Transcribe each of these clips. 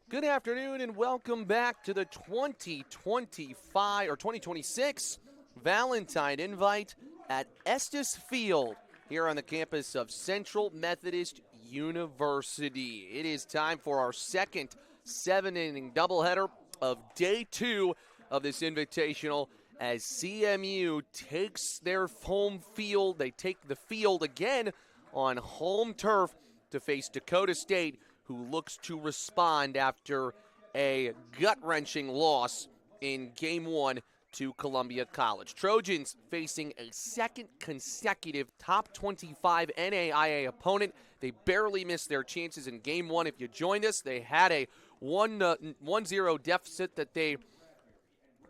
Good afternoon and welcome back to the 2025 or 2026 Valentine Invite at Estes Field here on the campus of Central Methodist University. It is time for our second 7-inning doubleheader of day 2 of this invitational as CMU takes their home field. They take the field again on home turf to face Dakota State, who looks to respond after a gut-wrenching loss in Game 1 to Columbia College. Trojans facing a second consecutive top 25 NAIA opponent. They barely missed their chances in Game 1. If you joined us, they had a 1-0 deficit that they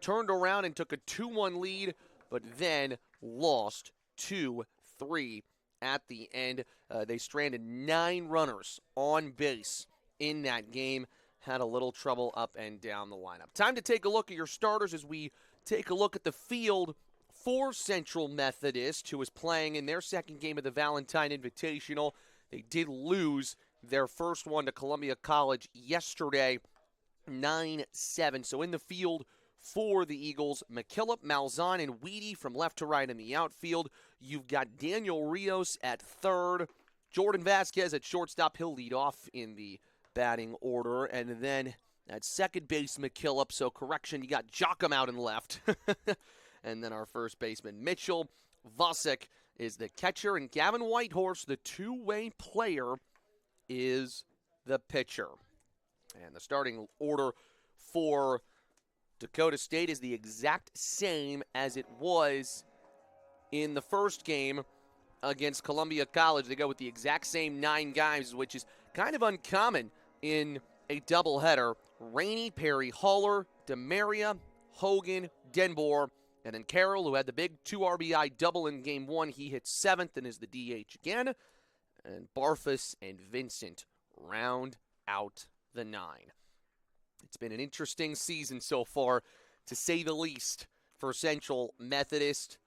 turned around and took a 2-1 lead, but then lost 2-3 at the end. They stranded 9 runners on base in that game. Had a little trouble up and down the lineup. Time to take a look at your starters as we take a look at the field for Central Methodist, who is playing in their second game of the Valentine Invitational. They did lose their first one to Columbia College yesterday, 9-7. So in the field for the Eagles, McKillop, Malzahn, and Weedy from left to right in the outfield. You've got Daniel Rios at third. Jordan Vasquez at shortstop. He'll lead off in the batting order. And then at second base, McKillop. So correction, you got Jocham out in left. And then our first baseman, Mitchell. Vosek is the catcher. And Gavin Whitehorse, the two-way player, is the pitcher. And the starting order for Dakota State is the exact same as it was in the first game against Columbia College. They go with the exact same 9 guys, which is kind of uncommon in a doubleheader. Rainey, Perry, Haller, DeMaria, Hogan, Denbor, and then Carroll, who had the big 2 RBI double in Game 1. He hits 7th and is the DH again. And Barfus and Vincent round out the 9. It's been an interesting season so far, to say the least, for Central Methodist.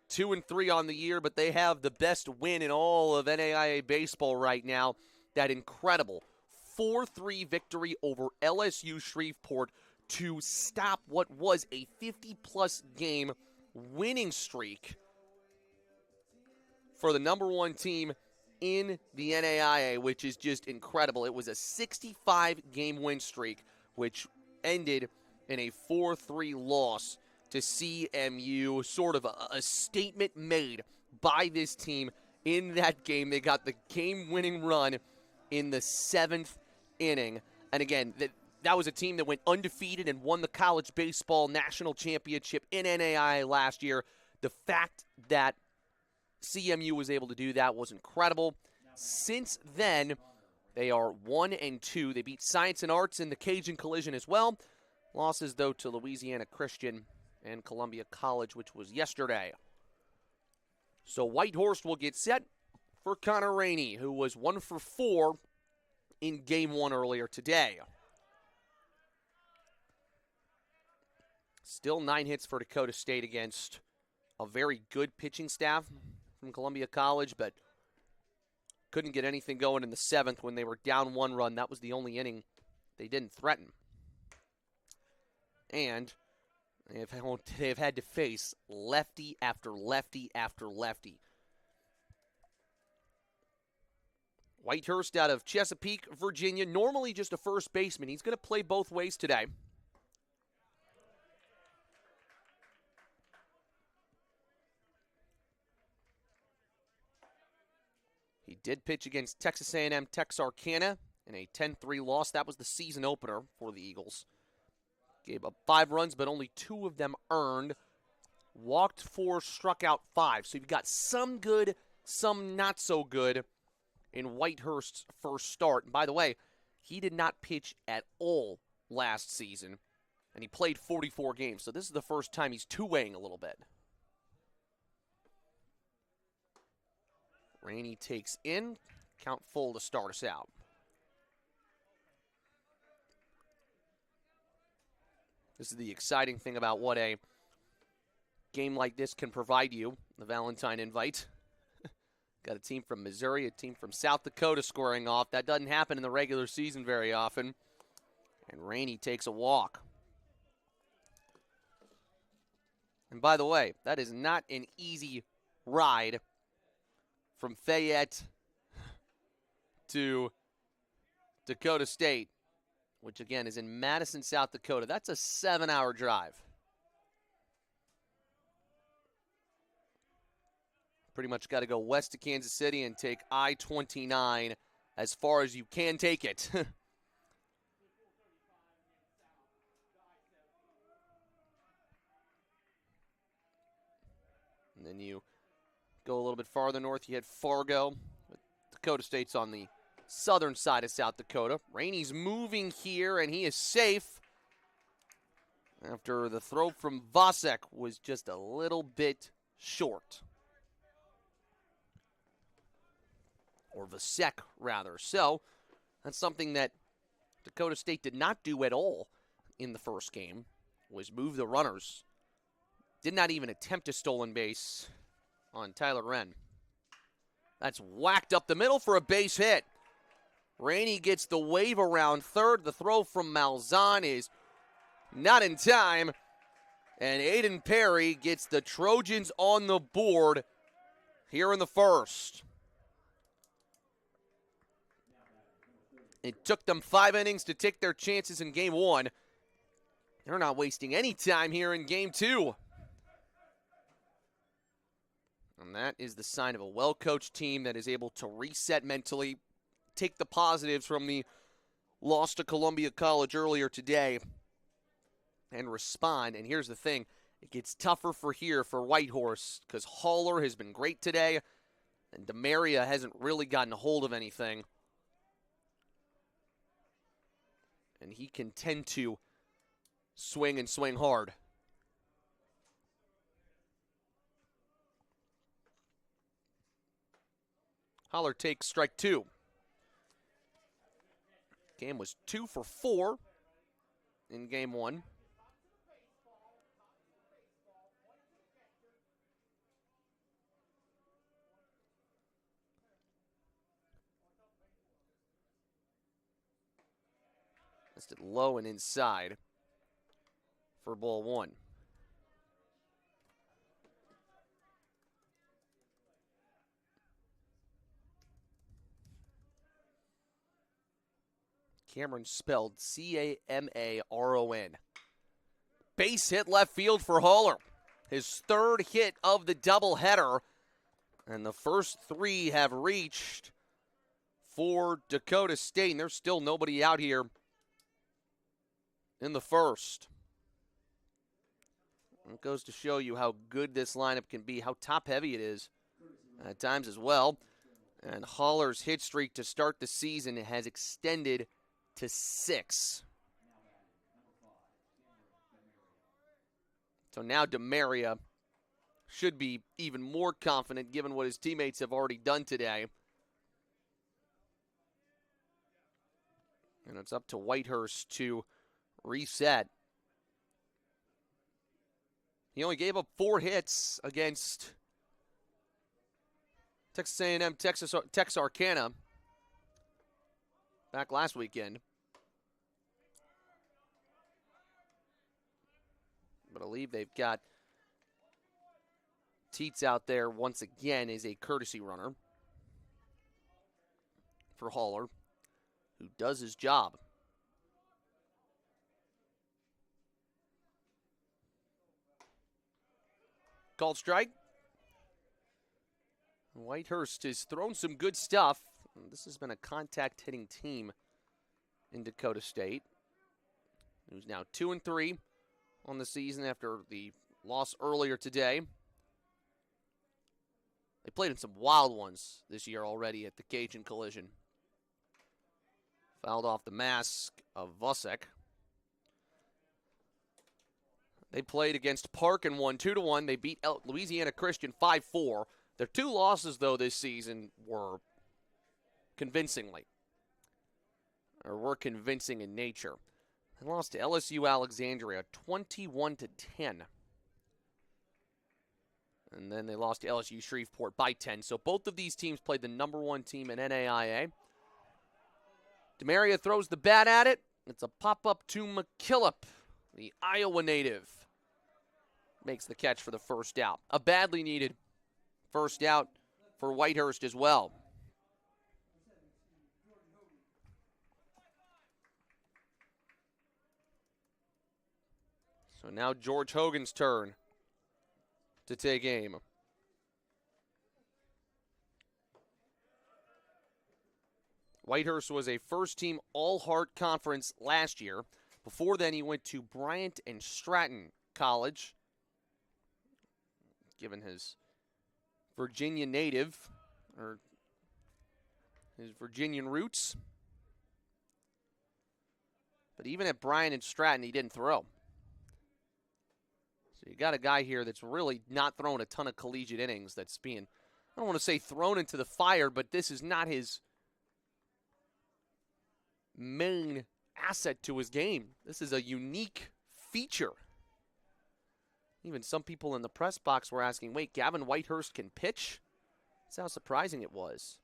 2-3 on the year, but they have the best win in all of NAIA baseball right now. That incredible 4-3 victory over LSU Shreveport to stop what was a 50-plus game winning streak for the number 1 team in the NAIA, which is just incredible. It was a 65-game win streak, which ended in a 4-3 loss to CMU. Sort of a statement made by this team in that game. They got the game-winning run in the 7th inning. And again, that was a team that went undefeated and won the college baseball national championship in NAIA last year. The fact that CMU was able to do that was incredible. Since then, they are 1-2. They beat Science and Arts in the Cajun Collision as well. Losses, though, to Louisiana Christian and Columbia College, which was yesterday. So Whitehorse will get set for Connor Rainey, who was 1 for 4 in Game 1 earlier today. Still 9 hits for Dakota State against a very good pitching staff from Columbia College, but couldn't get anything going in the 7th when they were down 1 run. That was the only inning they didn't threaten. And they've had to face lefty after lefty after lefty. Whitehurst out of Chesapeake, Virginia, normally just a first baseman. He's going to play both ways today. He did pitch against Texas A&M Texarkana in a 10-3 loss. That was the season opener for the Eagles. Gave up 5 runs, but only 2 of them earned. Walked 4, struck out 5. So you've got some good, some not so good in Whitehurst's first start. And by the way, he did not pitch at all last season, and he played 44 games. So this is the first time he's two-weighing a little bit. Rainey takes in, count full to start us out. This is the exciting thing about what a game like this can provide you, the Valentine Invite. Got a team from Missouri, a team from South Dakota squaring off. That doesn't happen in the regular season very often. And Rainey takes a walk. And by the way, that is not an easy ride from Fayette to Dakota State, which again is in Madison, South Dakota. That's a 7-hour drive. Pretty much got to go west to Kansas City and take I-29 as far as you can take it. And then you go a little bit farther north, you hit Fargo. Dakota State's on the southern side of South Dakota. Rainey's moving here, and he is safe after the throw from Vasek was just a little bit short. Or Vasek, rather. So that's something that Dakota State did not do at all in the first game, was move the runners. Did not even attempt a stolen base on Tyler Wren. That's whacked up the middle for a base hit. Rainey gets the wave around third. The throw from Malzahn is not in time. And Aiden Perry gets the Trojans on the board here in the first. It took them 5 innings to take their chances in game one. They're not wasting any time here in game two. And that is the sign of a well-coached team that is able to reset mentally, take the positives from the loss to Columbia College earlier today, and respond. And here's the thing, it gets tougher for Whitehorse, because Haller has been great today, and DeMaria hasn't really gotten a hold of anything. And he can tend to swing and swing hard. Haller takes strike two. Game was 2 for 4 in game one. Listed low and inside for ball one. Cameron spelled C-A-M-A-R-O-N. Base hit left field for Haller. His third hit of the doubleheader. And the first 3 have reached for Dakota State. And there's still nobody out here in the first. It goes to show you how good this lineup can be, how top-heavy it is at times as well. And Haller's hit streak to start the season has extended to 6. So now DeMaria should be even more confident given what his teammates have already done today. And it's up to Whitehurst to reset. He only gave up 4 hits against Texas A&M, Texarkana back last weekend. But I believe they've got Teets out there once again as a courtesy runner for Haller, who does his job. Called strike. Whitehurst has thrown some good stuff. This has been a contact hitting team in Dakota State, who's now 2-3 on the season after the loss earlier today. They played in some wild ones this year already at the Cajun Collision. Fouled off the mask of Vasek. They played against Park and won 2-1. They beat Louisiana Christian 5-4. Their 2 losses, though, this season were convincing in nature. They lost to LSU Alexandria 21-10. And then they lost to LSU Shreveport by 10. So both of these teams played the number 1 team in NAIA. DeMaria throws the bat at it. It's a pop-up to McKillop, the Iowa native. Makes the catch for the first out. A badly needed first out for Whitehurst as well. So now George Hogan's turn to take aim. Whitehurst was a first-team All-Heart Conference last year. Before then, he went to Bryant and Stratton College, given his Virginia native, or his Virginian roots. But even at Bryant and Stratton, he didn't throw. So you got a guy here that's really not throwing a ton of collegiate innings that's being, I don't want to say thrown into the fire, but this is not his main asset to his game. This is a unique feature. Even some people in the press box were asking, wait, Gavin Whitehurst can pitch? That's how surprising it was.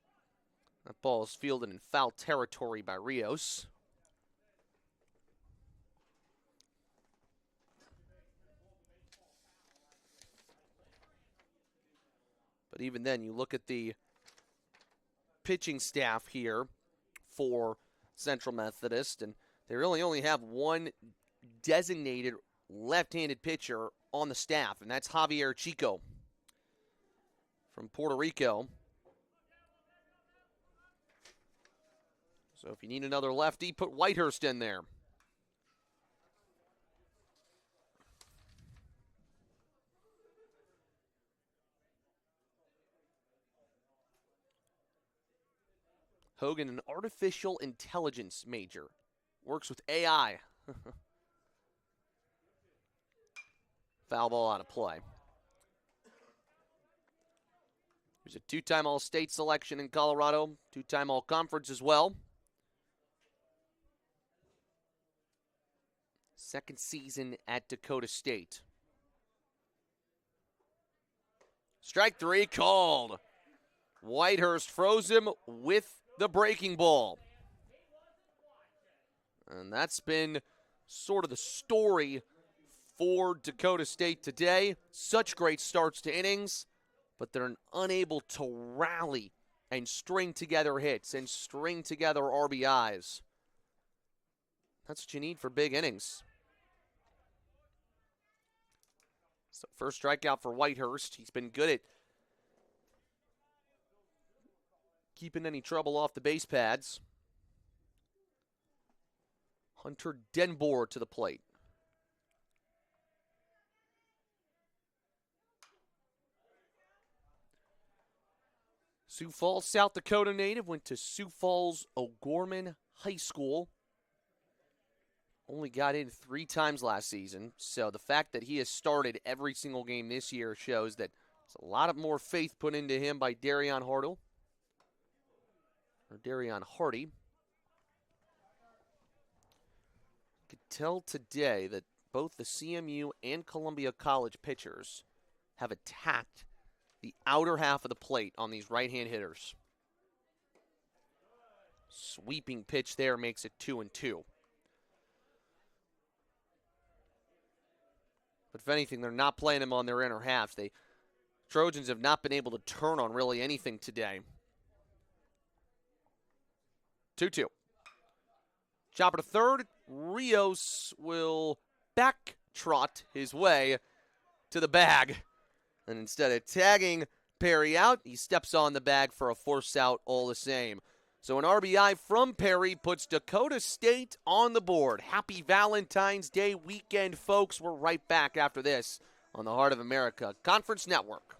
That ball is fielded in foul territory by Rios. But even then, you look at the pitching staff here for Central Methodist, and they really only have one designated left-handed pitcher on the staff, and that's Javier Chico from Puerto Rico. So if you need another lefty, put Whitehurst in there. Hogan, an artificial intelligence major, works with AI. Foul ball out of play. He's a two-time All-State selection in Colorado, two-time All-Conference as well. Second season at Dakota State. Strike three called. Whitehurst froze him with the breaking ball. And that's been sort of the story for Dakota State today. Such great starts to innings, but they're unable to rally and string together hits and string together RBIs. That's what you need for big innings. So first strikeout for Whitehurst. He's been good at keeping any trouble off the base pads. Hunter Denboer to the plate. Sioux Falls, South Dakota native, went to Sioux Falls O'Gorman High School. Only got in 3 times last season, so the fact that he has started every single game this year shows that there's a lot of more faith put into him by Darion Hardy. You could tell today that both the CMU and Columbia College pitchers have attacked the outer half of the plate on these right-hand hitters. Sweeping pitch there makes it 2-2. But if anything, they're not playing him on their inner halves. Trojans have not been able to turn on really anything today. 2-2. Chopper to third. Rios will back trot his way to the bag. And instead of tagging Perry out, he steps on the bag for a force out all the same. So an RBI from Perry puts Dakota State on the board. Happy Valentine's Day weekend, folks. We're right back after this on the Heart of America Conference Network.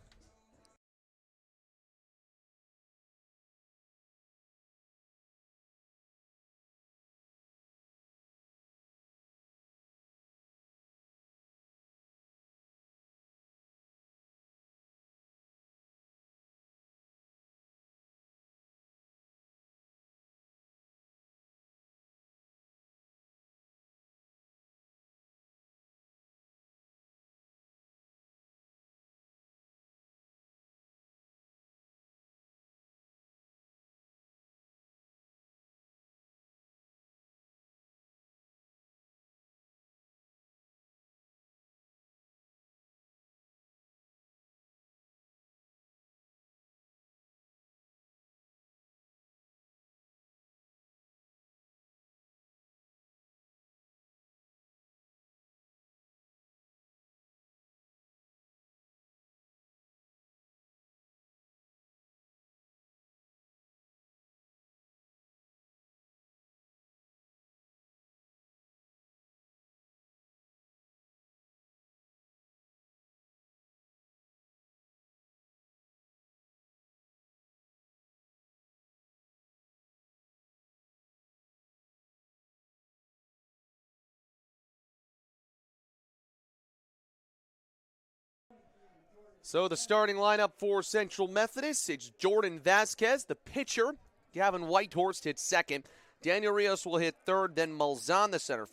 So the starting lineup for Central Methodist, it's Jordan Vasquez, the pitcher. Gavin Whitehorse hit second. Daniel Rios will hit third, then Malzahn, the center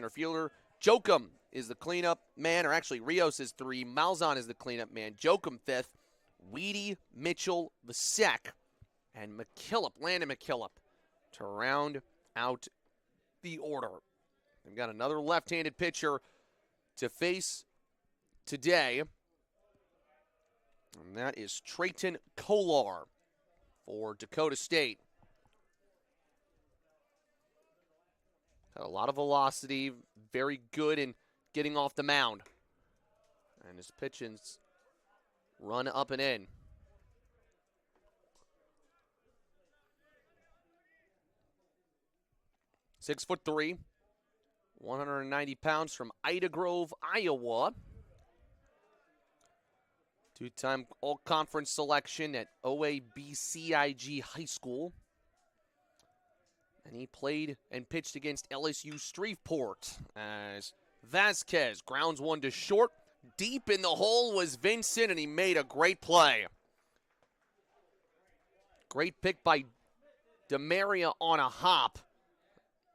fielder. Jokum is the cleanup man, or actually Rios is three. Malzahn is the cleanup man. Jokum fifth. Weedy, Mitchell, Vasek, and Landon McKillop to round out the order. They've got another left-handed pitcher to face today, and that is Trayton Kolar for Dakota State. Got a lot of velocity, very good in getting off the mound. And his pitching's run up and in. (6'3", 190 pounds from Ida Grove, Iowa. Two-time all-conference selection at OABCIG High School. And he played and pitched against LSU Shreveport as Vasquez grounds one to short. Deep in the hole was Vincent, and he made a great play. Great pick by DeMaria on a hop.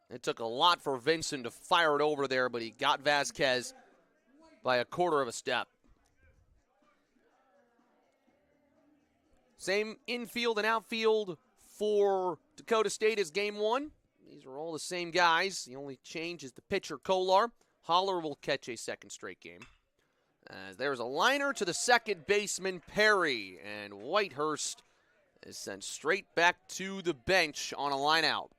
It took a lot for Vincent to fire it over there, but he got Vasquez by a quarter of a step. Same infield and outfield for Dakota State as game one. These are all the same guys. The only change is the pitcher, Kolar. Holler will catch a second straight game. As there's a liner to the second baseman, Perry. And Whitehurst is sent straight back to the bench on a line out.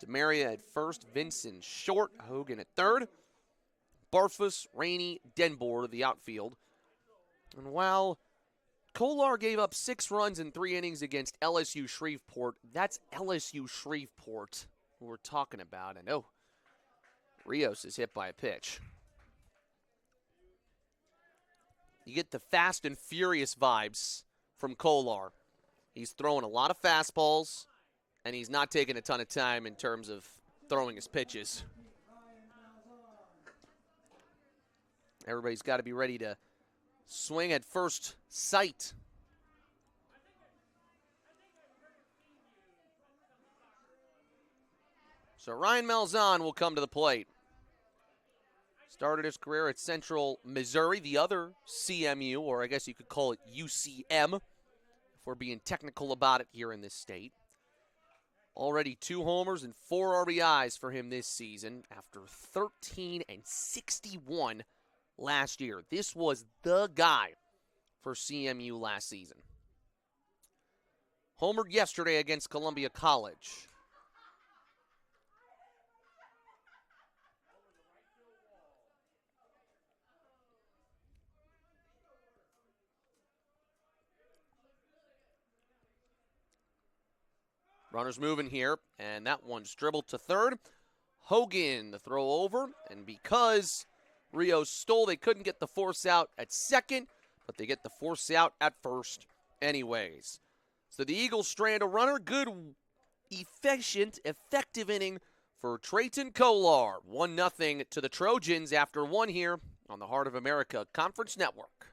DeMaria at first, Vincent short, Hogan at third. Barfus, Rainey, Denbor to the outfield. And while Kolar gave up 6 runs in 3 innings against LSU Shreveport, that's LSU Shreveport who we're talking about. And oh, Rios is hit by a pitch. You get the fast and furious vibes from Kolar. He's throwing a lot of fastballs, and he's not taking a ton of time in terms of throwing his pitches. Everybody's got to be ready to swing at first sight. So Ryan Malzahn will come to the plate. Started his career at Central Missouri, the other CMU, or I guess you could call it UCM, if we're being technical about it here in this state. Already 2 homers and 4 RBIs for him this season after 13 and 61 last year. This was the guy for CMU last season. Homered yesterday against Columbia College. Runners moving here, and that one's dribbled to third. Hogan, the throw over, and because Rios stole, they couldn't get the force out at second, but they get the force out at first anyways. So the Eagles strand a runner. Good, efficient, effective inning for Trayton Kolar. 1-0 to the Trojans after 1 here on the Heart of America Conference Network.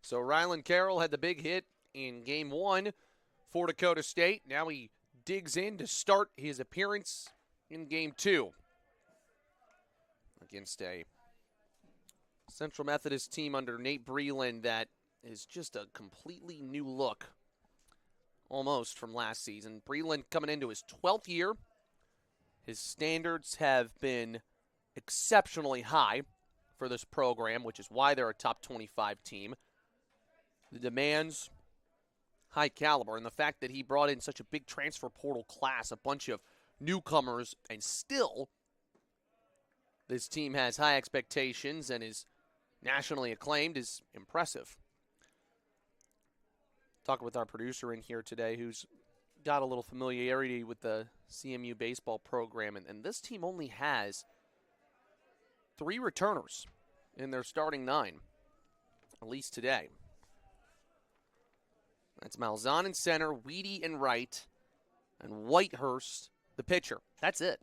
So Rylan Carroll had the big hit in Game 1 for Dakota State. Now he digs in to start his appearance in Game 2 against a Central Methodist team under Nate Breland that is just a completely new look, almost, from last season. Breland coming into his 12th year. His standards have been exceptionally high for this program, which is why they're a top 25 team. The demands, high caliber, and the fact that he brought in such a big transfer portal class, a bunch of newcomers, and still this team has high expectations and is nationally acclaimed, is impressive. Talking with our producer in here today who's got a little familiarity with the CMU baseball program, and this team only has 3 returners in their starting 9, at least today. That's Malzahn in center, Weedy in right, and Whitehurst, the pitcher. That's it.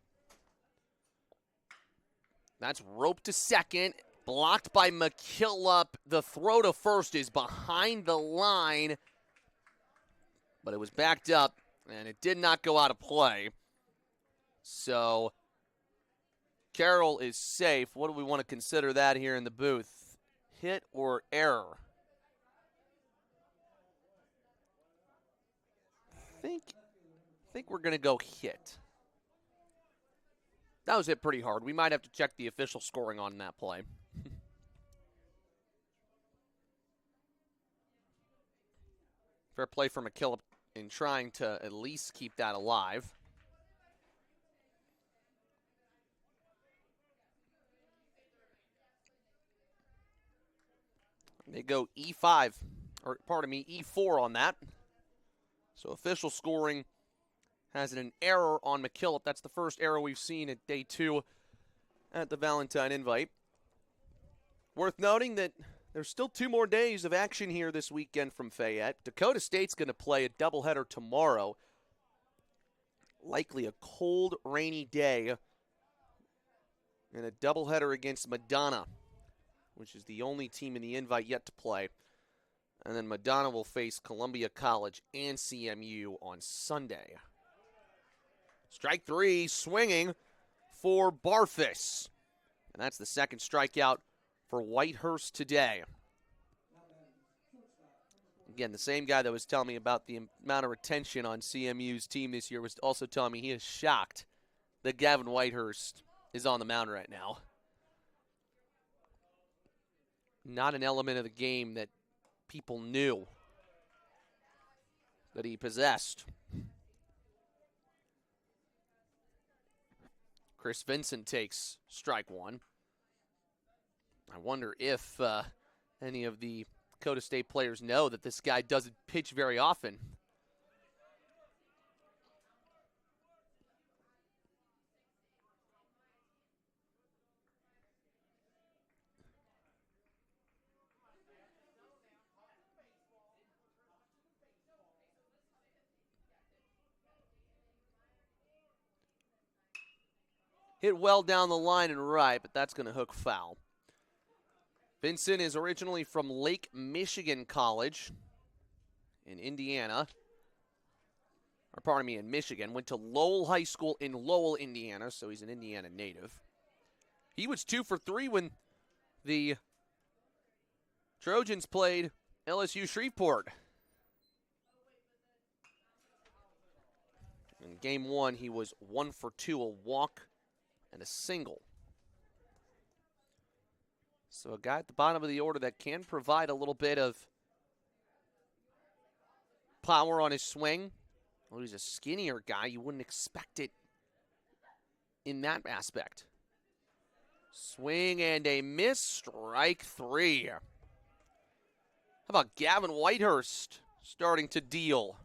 That's roped to second, blocked by McKillop. The throw to first is behind the line, but it was backed up, and it did not go out of play. So Carroll is safe. What do we want to consider that here in the booth? Hit or error? I think we're going to go hit. That was hit pretty hard. We might have to check the official scoring on that play. Fair play for McKillop in trying to at least keep that alive. They go E5, or pardon me, E4 on that. So official scoring has an error on McKillop. That's the first error we've seen at day 2 at the Valentine Invite. Worth noting that there's still 2 more days of action here this weekend from Fayette. Dakota State's going to play a doubleheader tomorrow. Likely a cold, rainy day. And a doubleheader against Madonna, which is the only team in the invite yet to play. And then Madonna will face Columbia College and CMU on Sunday. Strike 3, swinging for Barfus. And that's the second strikeout for Whitehurst today. Again, the same guy that was telling me about the amount of retention on CMU's team this year was also telling me he is shocked that Gavin Whitehurst is on the mound right now. Not an element of the game that people knew that he possessed. Chris Vincent takes strike 1. I wonder if any of the Dakota State players know that this guy doesn't pitch very often. Hit well down the line and right, but that's going to hook foul. Vincent is originally from Lake Michigan College in Indiana. Or pardon me, in Michigan. Went to Lowell High School in Lowell, Indiana, so he's an Indiana native. He was 2 for 3 when the Trojans played LSU Shreveport. In game 1, he was 1 for 2, a walk and a single. So a guy at the bottom of the order that can provide a little bit of power on his swing. Well, he's a skinnier guy. You wouldn't expect it in that aspect. Swing and a miss. Strike 3. How about Gavin Whitehurst starting to deal?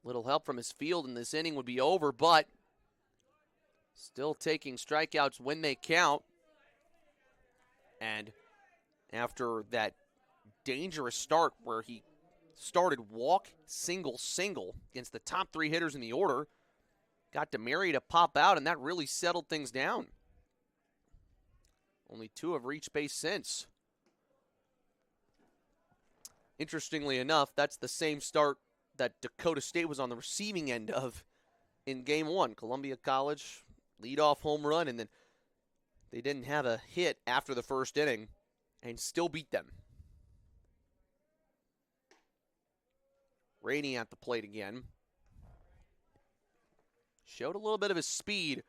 Little help from his field in this inning would be over, but still taking strikeouts when they count. And after that dangerous start where he started walk, single, single against the top 3 hitters in the order, got DeMary to pop out, and that really settled things down. Only 2 have reached base since. Interestingly enough, that's the same start that Dakota State was on the receiving end of in game one. Columbia College leadoff home run, and then they didn't have a hit after the first inning and still beat them. Rainey at the plate again. Showed a little bit of his speed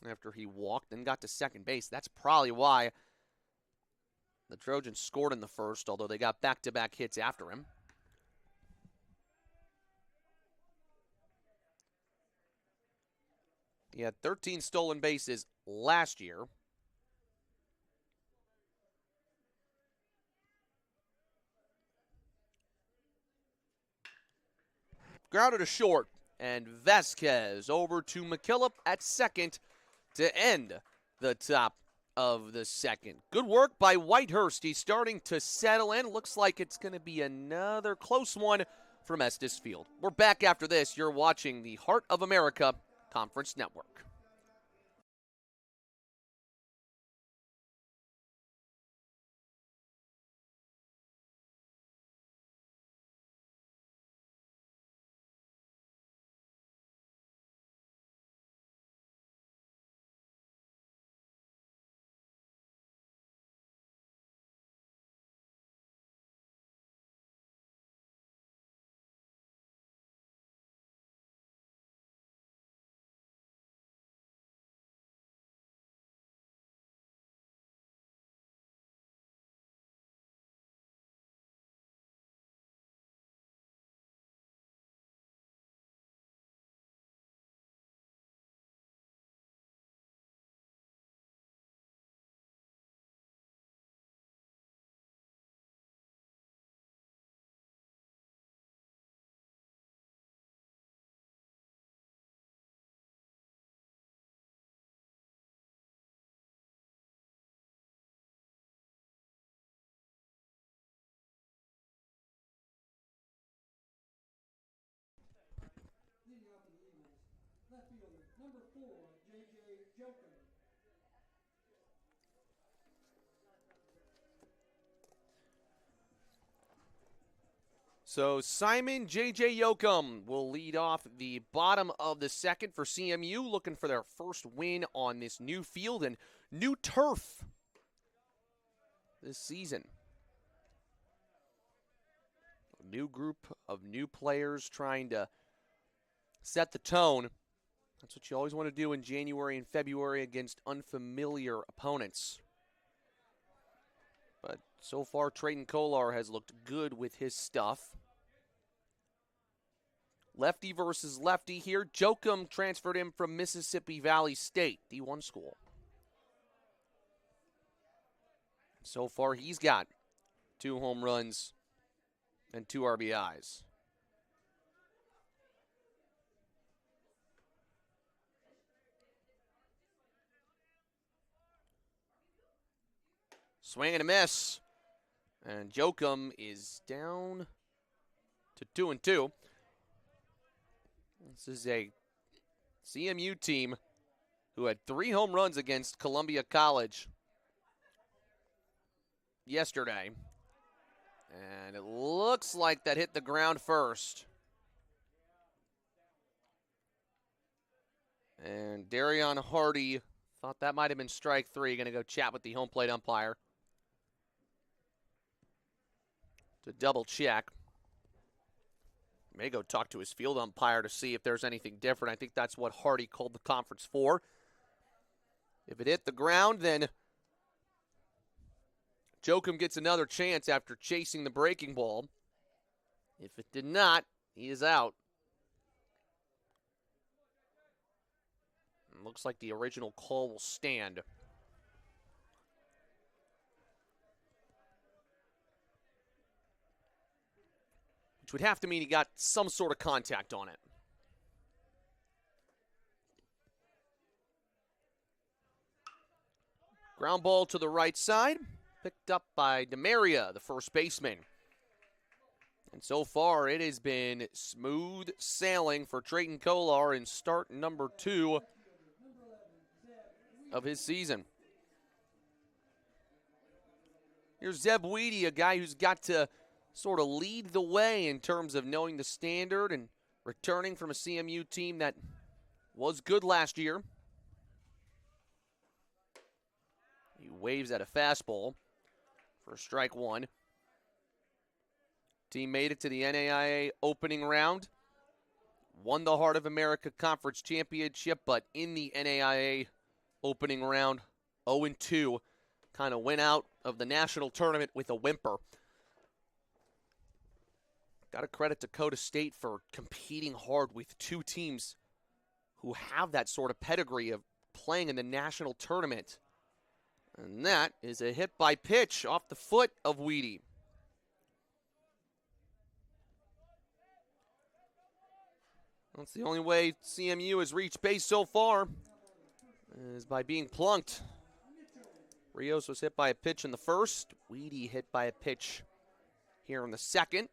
after he walked and got to second base. That's probably why the Trojans scored in the first, although they got back-to-back hits after him. He had 13 stolen bases last year. Grounded to short, and Vasquez over to McKillop at second to end the top of the second. Good work by Whitehurst. He's starting to settle in. Looks like it's going to be another close one from Estes Field. We're back after this. You're watching the Heart of America Conference Network. So Simon J.J. Yoakum will lead off the bottom of the second for CMU, looking for their first win on this new field and new turf this season. A new group of new players trying to set the tone. That's what you always want to do in January and February against unfamiliar opponents. But so far, Trayton Kolar has looked good with his stuff. Lefty versus lefty here. Jokum transferred him from Mississippi Valley State, D1 school. So far, he's got 2 home runs and 2 RBIs. Swing and a miss. And Jokum is down to 2-2. This is a CMU team who had 3 home runs against Columbia College yesterday. And it looks like that hit the ground first. And Darion Hardy thought that might have been strike 3. Going to go chat with the home plate umpire to double check. May go talk to his field umpire to see if there's anything different. I think that's what Hardy called the conference for. If it hit the ground, then Jokum gets another chance after chasing the breaking ball. If it did not, he is out. And looks like the original call will stand. Which would have to mean he got some sort of contact on it. Ground ball to the right side, picked up by DeMaria, the first baseman. And so far, it has been smooth sailing for Trayton Kolar in start number 2 of his season. Here's Zeb Weedy, a guy who's got to sort of lead the way in terms of knowing the standard and returning from a CMU team that was good last year. He waves at a fastball for strike one. Team made it to the NAIA opening round. Won the Heart of America Conference Championship, but in the NAIA opening round, 0-2. Kind of went out of the national tournament with a whimper. Got to credit Dakota State for competing hard with two teams who have that sort of pedigree of playing in the national tournament. And that is a hit by pitch off the foot of Weedy. That's the only way CMU has reached base so far, is by being plunked. Rios was hit by a pitch in the first. Weedy hit by a pitch here in the second.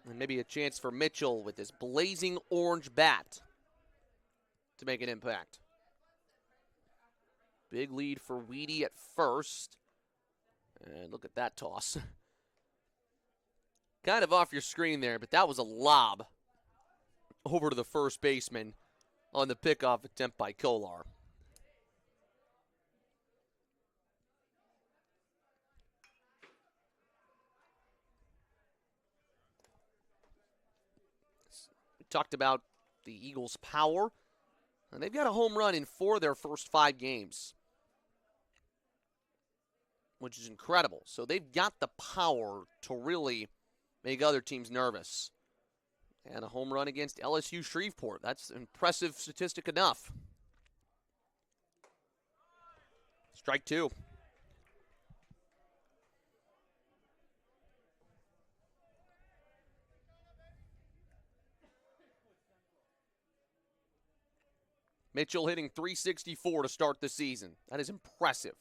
And maybe a chance for Mitchell with his blazing orange bat to make an impact. Big lead for Weedy at first. And look at that toss. Kind of off your screen there, but that was a lob over to the first baseman on the pickoff attempt by Kolar. We talked about the Eagles' power, and they've got a home run in 4 of their first 5 games, which is incredible. So they've got the power to really make other teams nervous. And a home run against LSU Shreveport. That's impressive statistic enough. Strike 2. Mitchell hitting .364 to start the season. That is impressive.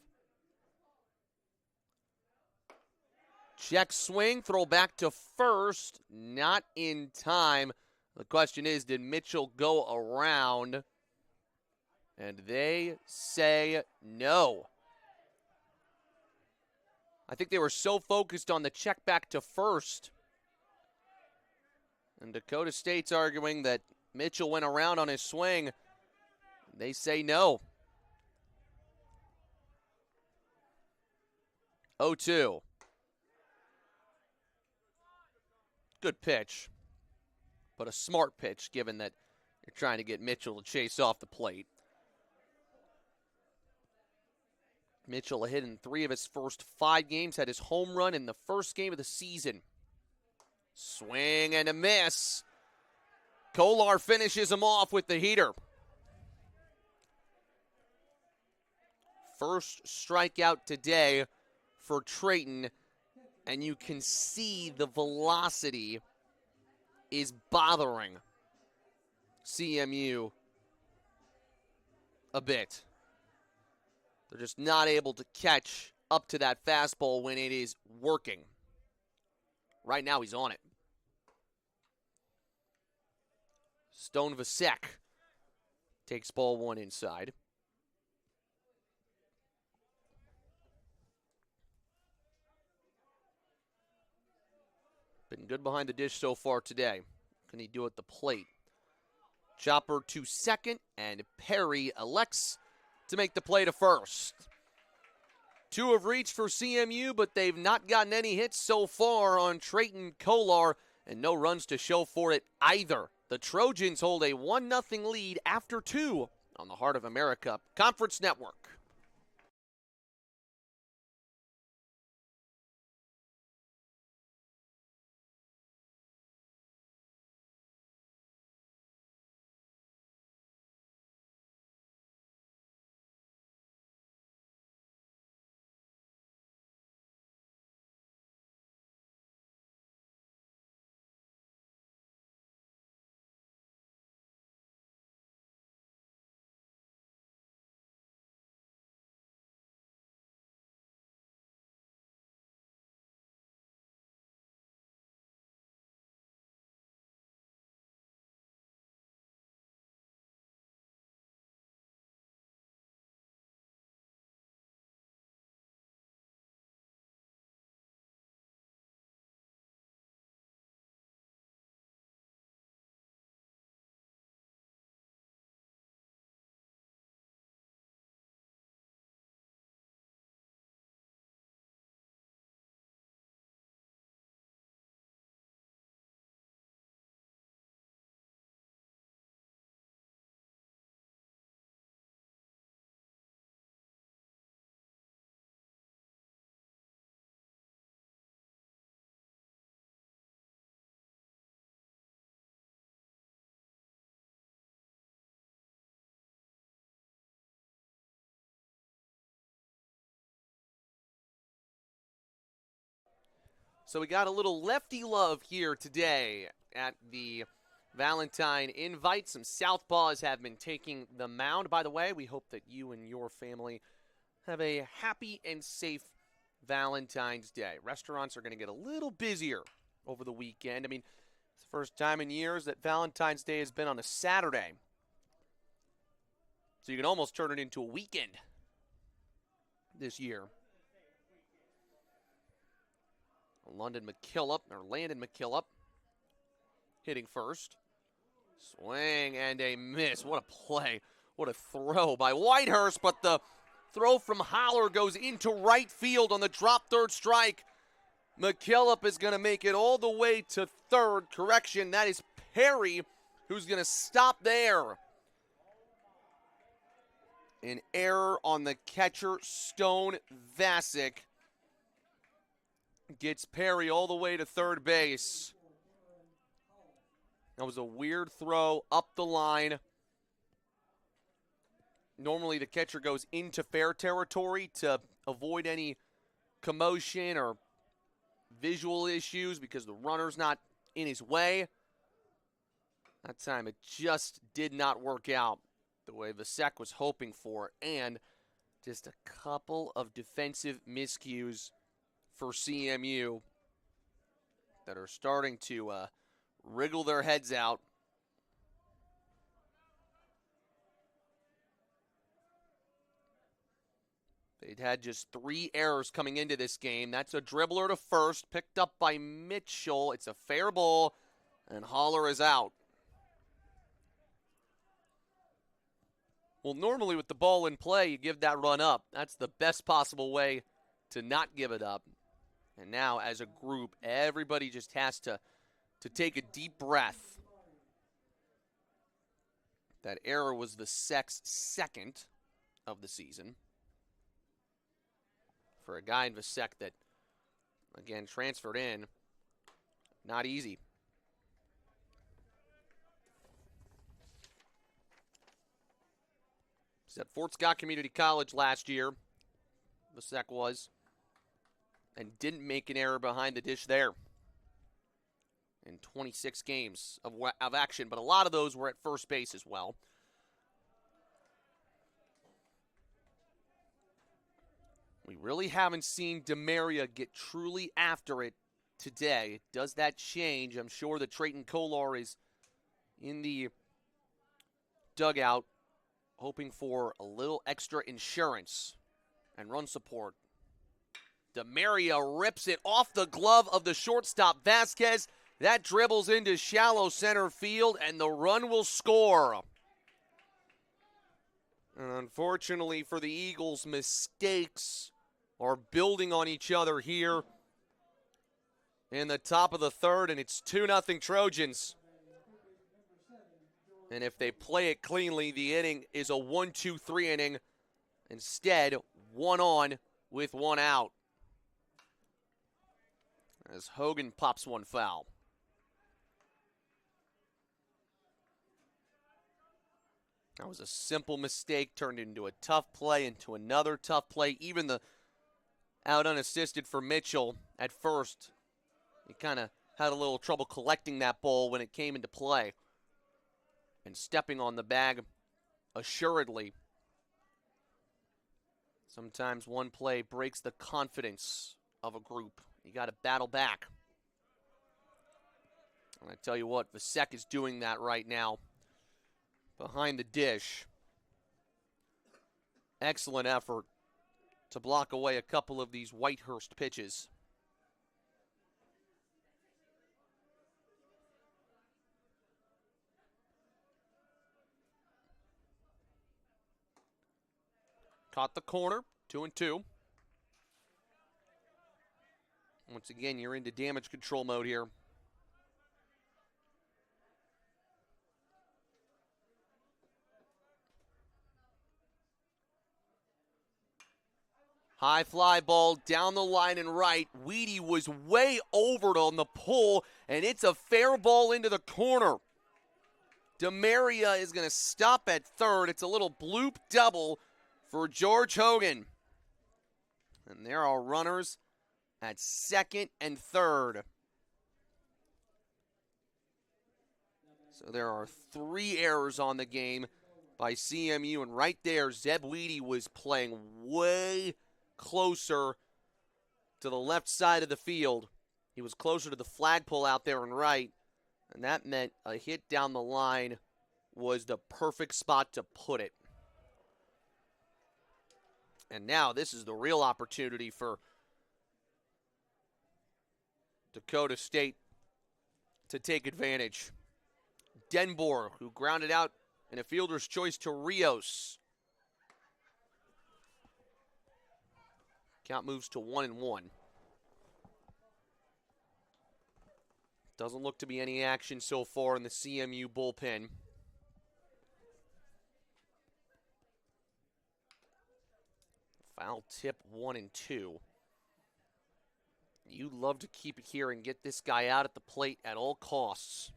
Check swing, throw back to first, not in time. The question is, did Mitchell go around? And they say no. I think they were so focused on the check back to first. And Dakota State's arguing that Mitchell went around on his swing. They say no. 0-2. Good pitch, but a smart pitch given that you're trying to get Mitchell to chase off the plate. Mitchell hit in 3 of his first 5 games, had his home run in the first game of the season. Swing and a miss. Kolar finishes him off with the heater. First strikeout today for Trayton. And you can see the velocity is bothering CMU a bit. They're just not able to catch up to that fastball when it is working. Right now he's on it. Stone Vasek takes ball 1 inside. Been good behind the dish so far today. Can he do at the plate? Chopper to second, and Perry elects to make the play to first. 2 have reached for CMU, but they've not gotten any hits so far on Trayton Kolar, and no runs to show for it either. The Trojans hold a 1-0 lead after 2 on the Heart of America Conference Network. So we got a little lefty love here today at the Valentine invite. Some Southpaws have been taking the mound. By the way, we hope that you and your family have a happy and safe Valentine's Day. Restaurants are going to get a little busier over the weekend. I mean, it's the first time in years that Valentine's Day has been on a Saturday. So you can almost turn it into a weekend this year. Landon McKillop hitting first. Swing and a miss. What a play. What a throw by Whitehurst, but the throw from Holler goes into right field on the drop third strike. McKillop is going to make it all the way to third. Correction, that is Perry who's going to stop there. An error on the catcher, Stone Vasic. Gets Perry all the way to third base. That was a weird throw up the line. Normally the catcher goes into fair territory to avoid any commotion or visual issues because the runner's not in his way. That time it just did not work out the way Vasek was hoping for, and just a couple of defensive miscues for CMU that are starting to wriggle their heads out. They'd had just 3 errors coming into this game. That's a dribbler to first, picked up by Mitchell. It's a fair ball, and Holler is out. Well, normally with the ball in play, you give that run up. That's the best possible way to not give it up. And now, as a group, everybody just has to take a deep breath. That error was Vasek's second of the season. For a guy in Vasek that, again, transferred in, not easy. He's at Fort Scott Community College last year, Vasek was, and didn't make an error behind the dish there in 26 games of action, but a lot of those were at first base as well. We really haven't seen DeMaria get truly after it today. Does that change? I'm sure that Trayton Kolar is in the dugout hoping for a little extra insurance and run support. DeMaria rips it off the glove of the shortstop, Vasquez. That dribbles into shallow center field, and the run will score. And unfortunately for the Eagles, mistakes are building on each other here in the top of the third, and it's 2-0 Trojans. And if they play it cleanly, the inning is a 1-2-3 inning. Instead, 1 on with 1 out, as Hogan pops one foul. That was a simple mistake, turned into a tough play, into another tough play. Even the out unassisted for Mitchell at first, he kind of had a little trouble collecting that ball when it came into play and stepping on the bag assuredly. Sometimes one play breaks the confidence of a group. You got to battle back. And I tell you what, Vasek is doing that right now. Behind the dish. Excellent effort to block away a couple of these Whitehurst pitches. Caught the corner, 2-2. Once again, you're into damage control mode here. High fly ball down the line and right. Weedy was way over on the pull, and it's a fair ball into the corner. DeMaria is going to stop at third. It's a little bloop double for George Hogan. And there are runners at 2nd and 3rd. So there are 3 errors on the game by CMU, and right there, Zeb Weedy was playing way closer to the left side of the field. He was closer to the flagpole out there and right, and that meant a hit down the line was the perfect spot to put it. And now this is the real opportunity for Dakota State to take advantage. Denbour, who grounded out in a fielder's choice to Rios. Count moves to 1-1. Doesn't look to be any action so far in the CMU bullpen. Foul tip 1-2. You love to keep it here and get this guy out at the plate at all costs.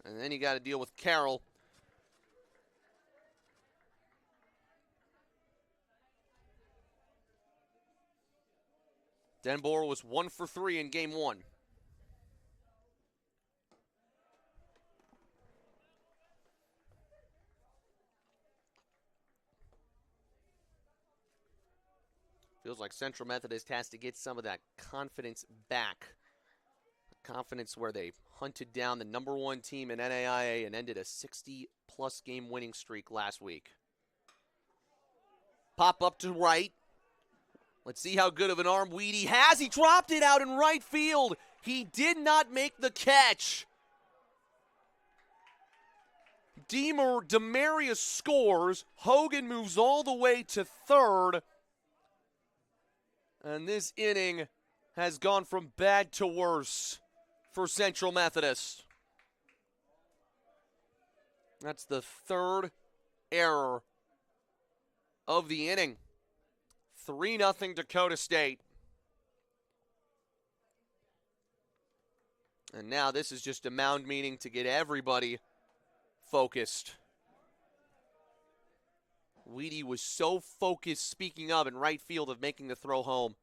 And then you got to deal with Carroll. Denbour was 1 for 3 in game 1. Feels like Central Methodist has to get some of that confidence back. Confidence where they hunted down the #1 team in NAIA and ended a 60-plus game winning streak last week. Pop up to right. Let's see how good of an arm Weedy has. He dropped it out in right field. He did not make the catch. Demarius scores. Hogan moves all the way to 3rd. And this inning has gone from bad to worse for Central Methodist. That's the 3rd error of the inning. 3-0 Dakota State. And now this is just a mound meeting to get everybody focused. Weedy was so focused, speaking of, in right field of making the throw home.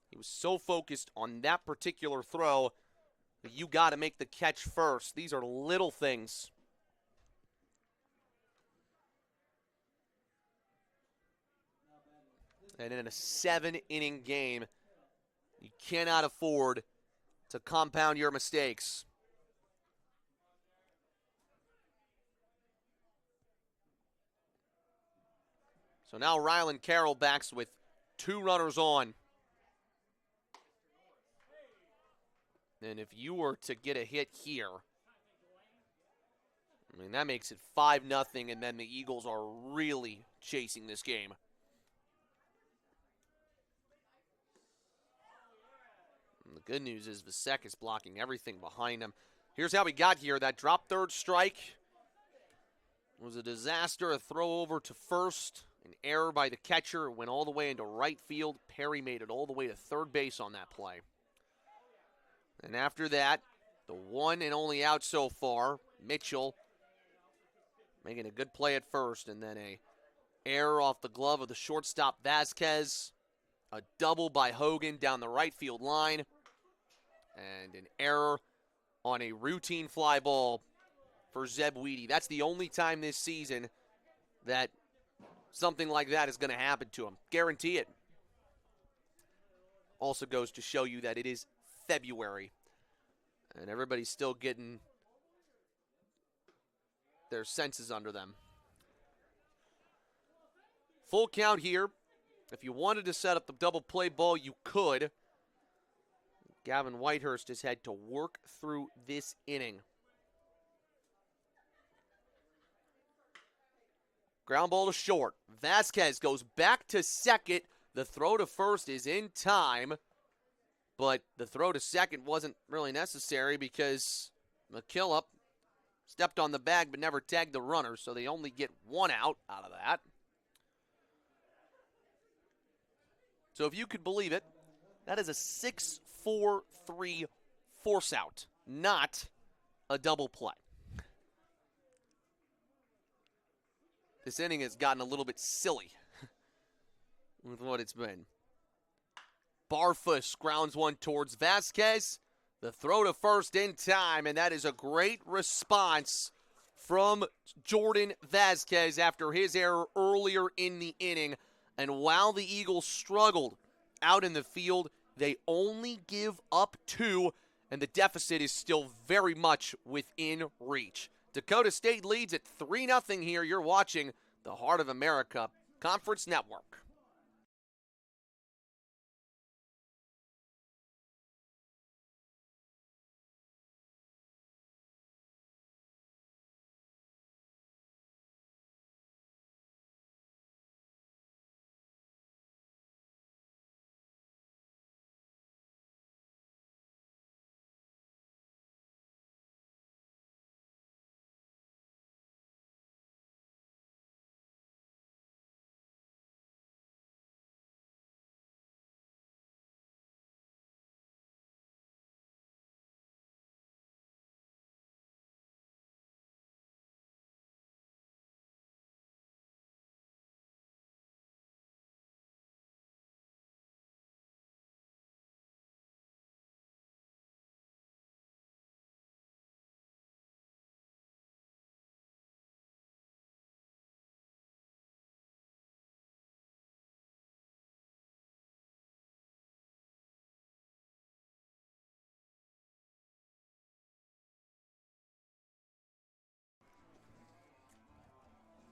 He was so focused on that particular throw that you got to make the catch first. These are little things. And in a 7-inning game, you cannot afford to compound your mistakes. So now Rylan Carroll backs with 2 runners on. And if you were to get a hit here, I mean, that makes it 5-0, and then the Eagles are really chasing this game. And the good news is Vasek is blocking everything behind him. Here's how we got here. That drop third strike was a disaster. A throw over to first. An error by the catcher. It went all the way into right field. Perry made it all the way to third base on that play. And after that, the one and only out so far, Mitchell making a good play at first, and then a error off the glove of the shortstop Vasquez. A double by Hogan down the right field line. And an error on a routine fly ball for Zeb Weedy. That's the only time this season that something like that is going to happen to him. Guarantee it. Also goes to show you that it is February. And everybody's still getting their senses under them. Full count here. If you wanted to set up the double play ball, you could. Gavin Whitehurst has had to work through this inning. Ground ball to short. Vasquez goes back to second. The throw to first is in time. But the throw to second wasn't really necessary because McKillop stepped on the bag but never tagged the runner, so they only get one out of that. So if you could believe it, that is a 6-4-3 force out, not a double play. This inning has gotten a little bit silly with what it's been. Barfuss grounds one towards Vasquez. The throw to first in time, and that is a great response from Jordan Vasquez after his error earlier in the inning. And while the Eagles struggled out in the field, they only give up 2, and the deficit is still very much within reach. Dakota State leads at 3-0 here. You're watching the Heart of America Conference Network.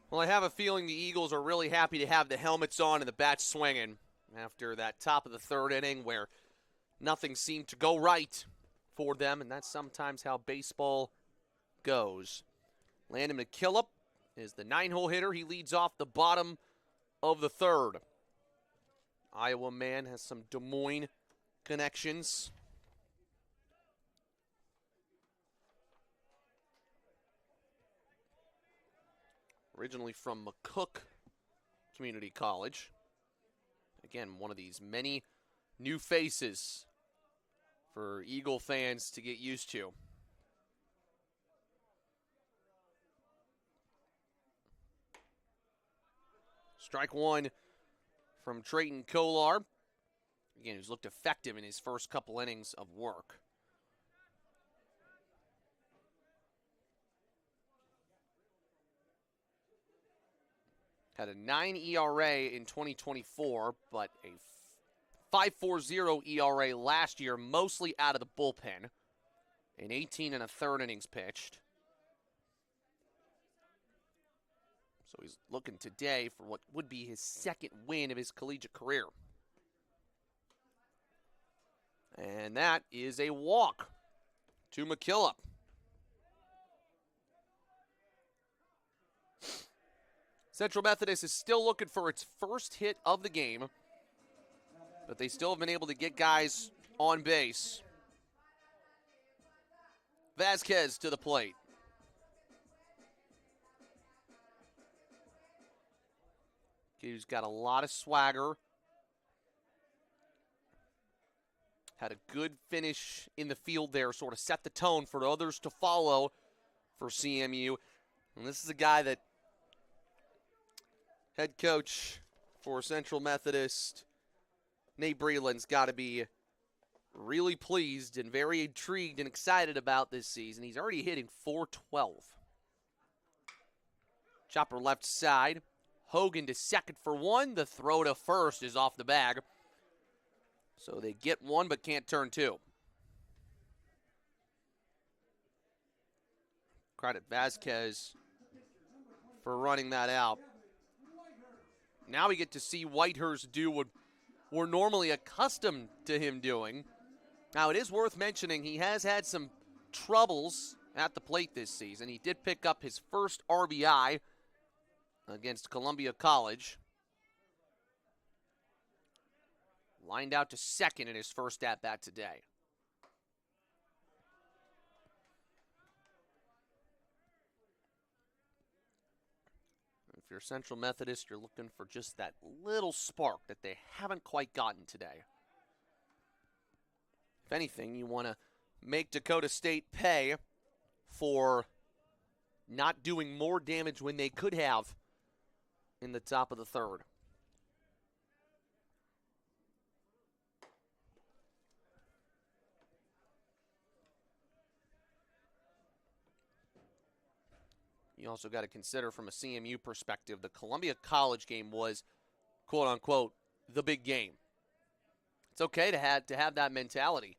Well, I have a feeling the Eagles are really happy to have the helmets on and the bats swinging after that top of the third inning where nothing seemed to go right for them, and that's sometimes how baseball goes. Landon McKillop is the 9-hole hitter. He leads off the bottom of the third. Iowa man has some Des Moines connections. Originally from McCook Community College. Again, one of these many new faces for Eagle fans to get used to. Strike one from Trayton Kolar. Again, who's looked effective in his first couple innings of work. Had a 9 ERA in 2024, but a 5.40 ERA last year, mostly out of the bullpen. In 18 1/3 innings pitched. So he's looking today for what would be his second win of his collegiate career. And that is a walk to McKillop. Central Methodist is still looking for its first hit of the game, but they still have been able to get guys on base. Vasquez to the plate. He's got a lot of swagger. Had a good finish in the field there, sort of set the tone for others to follow for CMU. And this is a guy that head coach for Central Methodist, Nate Breland's got to be really pleased and very intrigued and excited about this season. He's already hitting .412. Chopper left side. Hogan to second for one. The throw to first is off the bag. So they get one but can't turn two. Credit Vasquez for running that out. Now we get to see Whitehurst do what we're normally accustomed to him doing. Now, it is worth mentioning he has had some troubles at the plate this season. He did pick up his first RBI against Columbia College. Lined out to second in his first at-bat today. If you're Central Methodist, you're looking for just that little spark that they haven't quite gotten today. If anything, you want to make Dakota State pay for not doing more damage when they could have in the top of the third. You also got to consider from a CMU perspective, the Columbia College game was, quote unquote, the big game. It's okay to have that mentality.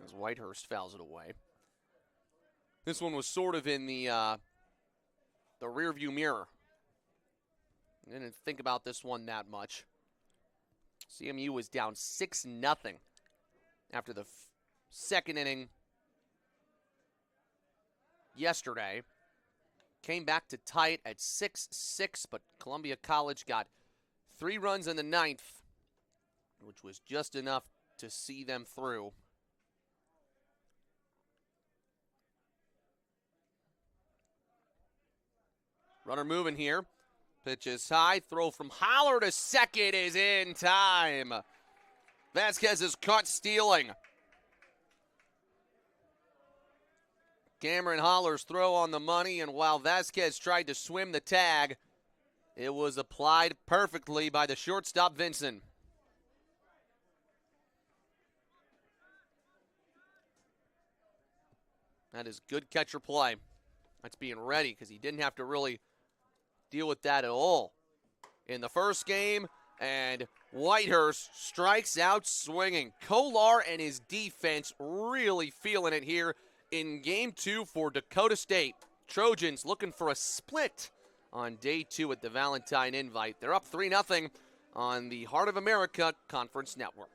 As Whitehurst fouls it away. This one was sort of in the rearview mirror. I didn't think about this one that much. CMU was down 6-0 after the second inning yesterday. Came back to tie it at 6-6, but Columbia College got 3 runs in the ninth, which was just enough to see them through. Runner moving here. Pitch is high. Throw from Holler to second is in time. Vasquez is caught stealing. Cameron Holler's throw on the money, and while Vasquez tried to swim the tag, it was applied perfectly by the shortstop, Vinson. That is good catcher play. That's being ready because he didn't have to really deal with that at all in the first game, and Whitehurst strikes out swinging. Kolar and his defense really feeling it here in Game 2 for Dakota State. Trojans looking for a split on day 2 at the Valentine Invite. They're up 3-0 on the Heart of America Conference Network.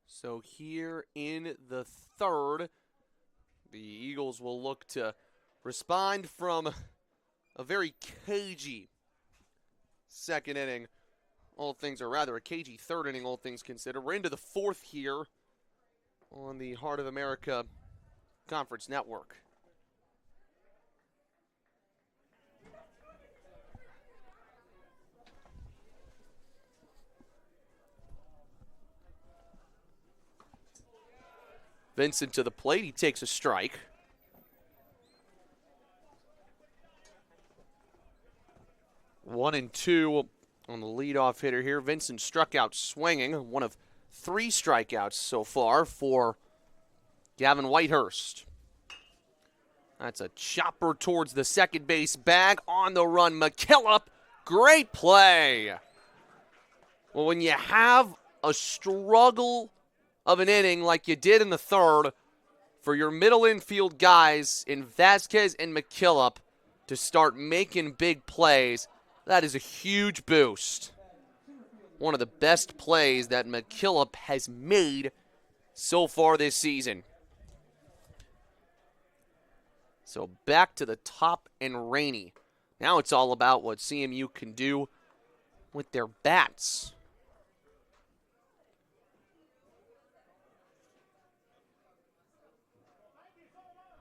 So here in the third, the Eagles will look to respond from a very cagey second inning. All things are rather a cagey third inning, all things considered. We're into the fourth here on the Heart of America Conference Network. Vincent to the plate. He takes a strike. One and two on the leadoff hitter here. Vincent struck out swinging. One of 3 strikeouts so far for Gavin Whitehurst. That's a chopper towards the second base bag. On the run, McKillop. Great play. Well, when you have a struggle of an inning like you did in the third, for your middle infield guys in Vasquez and McKillop to start making big plays, that is a huge boost. One of the best plays that McKillop has made so far this season. So back to the top and Rainey. Now it's all about what CMU can do with their bats.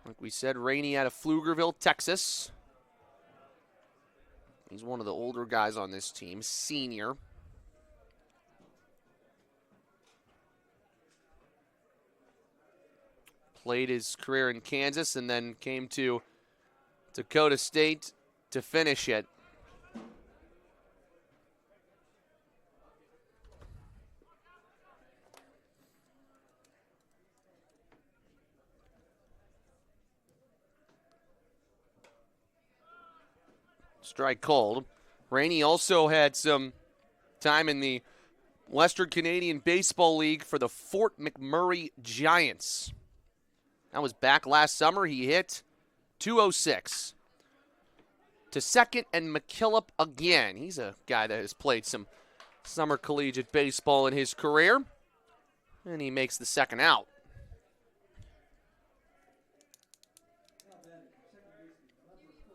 Like we said, Rainey out of Pflugerville, Texas. He's one of the older guys on this team, senior. Played his career in Kansas and then came to Dakota State to finish it. Strike called. Rainey also had some time in the Western Canadian Baseball League for the Fort McMurray Giants. That was back last summer. He hit .206. To second and McKillop again. He's a guy that has played some summer collegiate baseball in his career. And he makes the second out.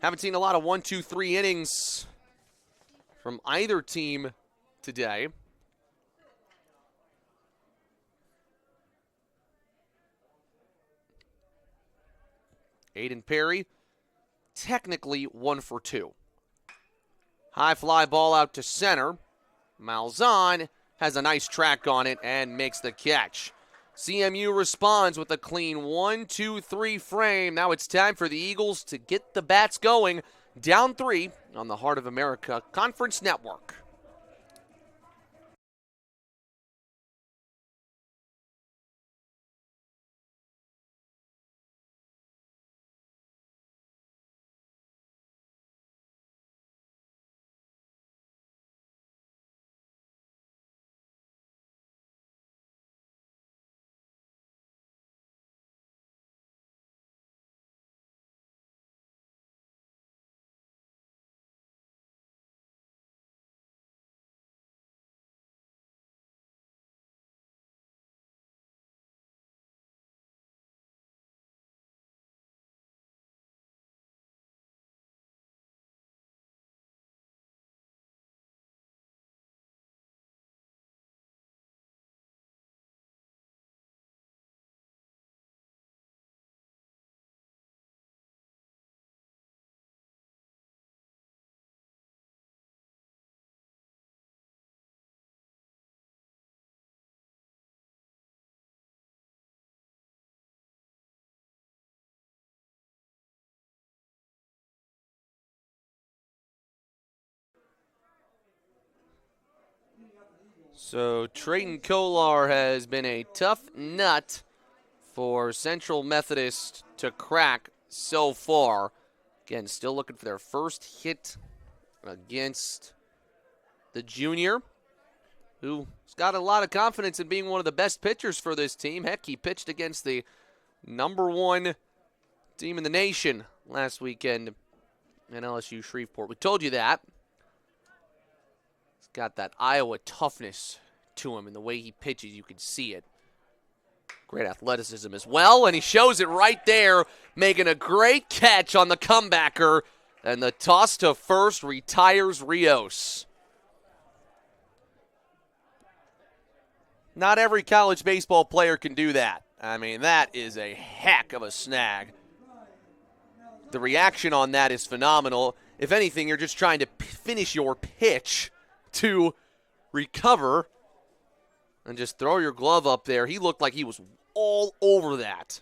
Haven't seen a lot of 1, 2, 3 innings from either team today. Aiden Perry, technically 1 for 2. High fly ball out to center. Malzahn has a nice track on it and makes the catch. CMU responds with a clean 1, 2, 3 frame. Now it's time for the Eagles to get the bats going. Down 3 on the Heart of America Conference Network. So Trayton Kolar has been a tough nut for Central Methodist to crack so far. Again, still looking for their first hit against the junior, who's got a lot of confidence in being one of the best pitchers for this team. Heck, he pitched against the #1 team in the nation last weekend in LSU Shreveport. We told you that. He's got that Iowa toughness to him, and the way he pitches, you can see it. Great athleticism as well, and he shows it right there, making a great catch on the comebacker, and the toss to first retires Rios. Not every college baseball player can do that. I mean, that is a heck of a snag. The reaction on that is phenomenal. If anything, you're just trying to finish your pitch to recover and just throw your glove up there. He looked like he was all over that.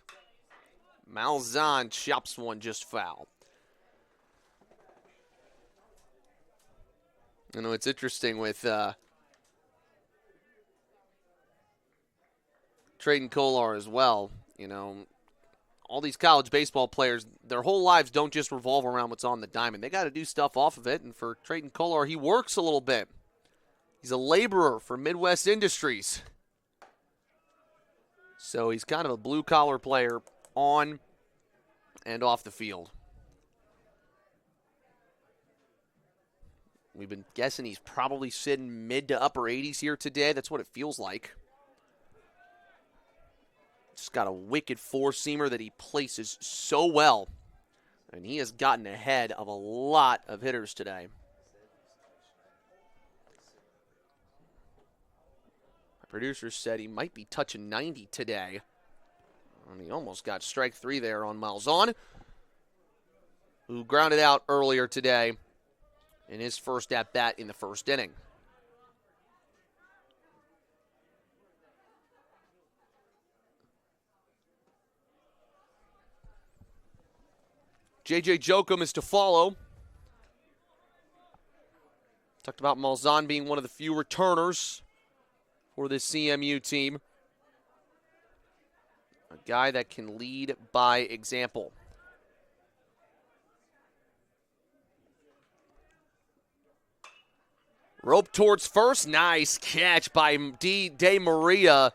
Malzahn chops one just foul. You know, it's interesting with Trayton Kolar as well. You know, all these college baseball players, their whole lives don't just revolve around what's on the diamond. They got to do stuff off of it, and for Trayton Kolar, he works a little bit. He's a laborer for Midwest Industries. So he's kind of a blue-collar player on and off the field. We've been guessing he's probably sitting mid to upper 80s here today. That's what it feels like. Just got a wicked four-seamer that he places so well. And he has gotten ahead of a lot of hitters today. My producer said he might be touching 90 today. And he almost got strike 3 there on Malzahn, who grounded out earlier today in his first at-bat in the first inning. J.J. Jokum is to follow. Talked about Malzahn being one of the few returners for this CMU team. A guy that can lead by example. Rope towards first. Nice catch by DeMaria,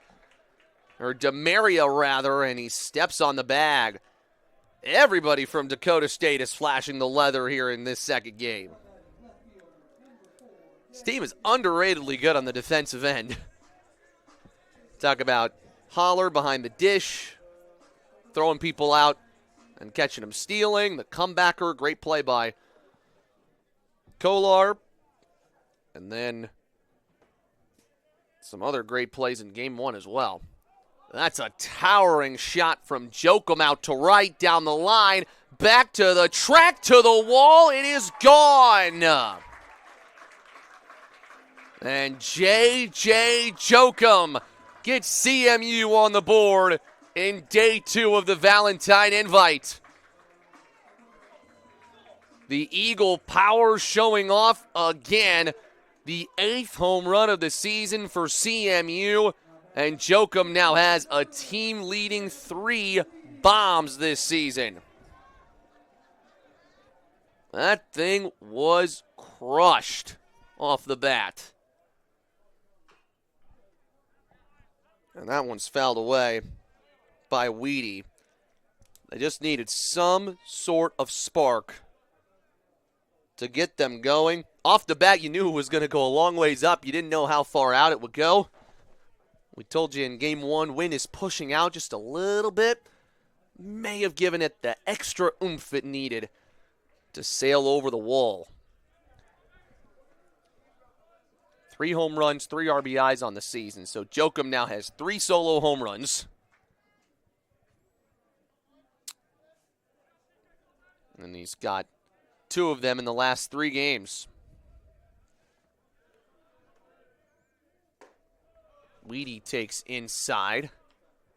or DeMaria rather, and he steps on the bag. Everybody from Dakota State is flashing the leather here in this second game. This team is underratedly good on the defensive end. Talk about Holler behind the dish, throwing people out and catching them stealing. The comebacker, great play by Kolar. And then some other great plays in game one as well. That's a towering shot from Jokum out to right, down the line, back to the track, to the wall. It is gone. And J.J. Jokum gets CMU on the board in day two of the Valentine Invite. The Eagle power showing off again. The 8th home run of the season for CMU. And Jokum now has a team-leading 3 bombs this season. That thing was crushed off the bat. And that one's fouled away by Weedy. They just needed some sort of spark to get them going. Off the bat, you knew it was going to go a long ways up. You didn't know how far out it would go. We told you in game one, wind is pushing out just a little bit. May have given it the extra oomph it needed to sail over the wall. 3 home runs, 3 RBIs on the season. So Jokum now has 3 solo home runs. And he's got 2 of them in the last 3 games. Weedy takes inside.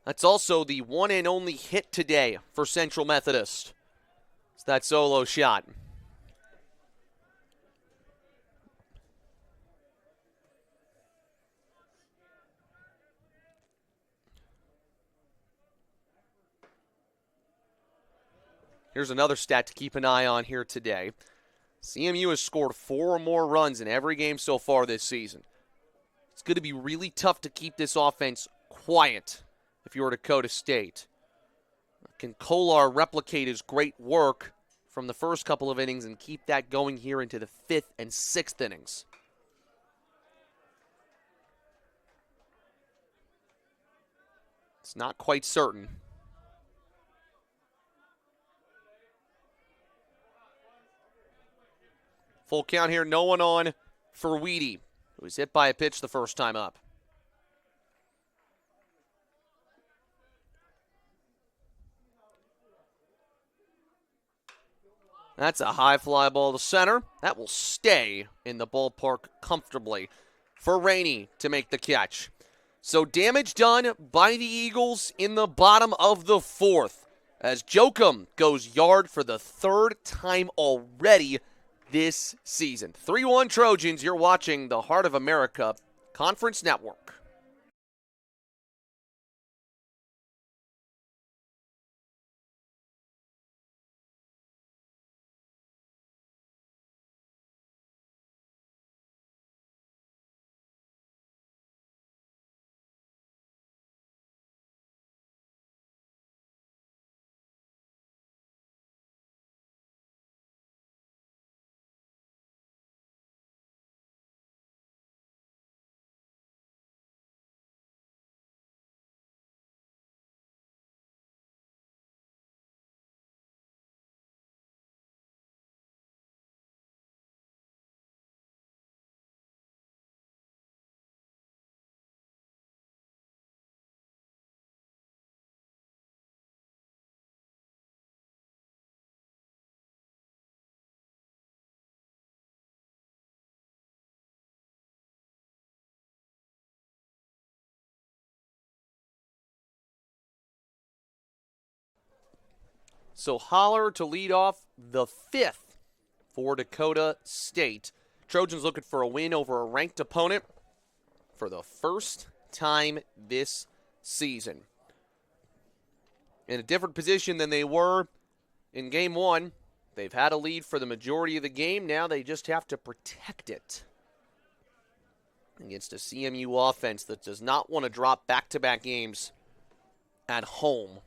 That's also the one and only hit today for Central Methodist. It's that solo shot. Here's another stat to keep an eye on here today. CMU has scored 4 or more runs in every game so far this season. It's going to be really tough to keep this offense quiet if you're Dakota State. Can Kolar replicate his great work from the first couple of innings and keep that going here into the 5th and 6th innings? It's not quite certain. Full count here, no one on for Weedy, who was hit by a pitch the first time up. That's a high fly ball to center. That will stay in the ballpark comfortably for Rainey to make the catch. So damage done by the Eagles in the bottom of the 4th as Jokum goes yard for the 3rd time already this season. 3-1 Trojans, you're watching the Heart of America Conference Network. So Holler to lead off the 5th for Dakota State. Trojans looking for a win over a ranked opponent for the first time this season. In a different position than they were in game 1. They've had a lead for the majority of the game. Now they just have to protect it. against a CMU offense that does not want to drop back-to-back games at home.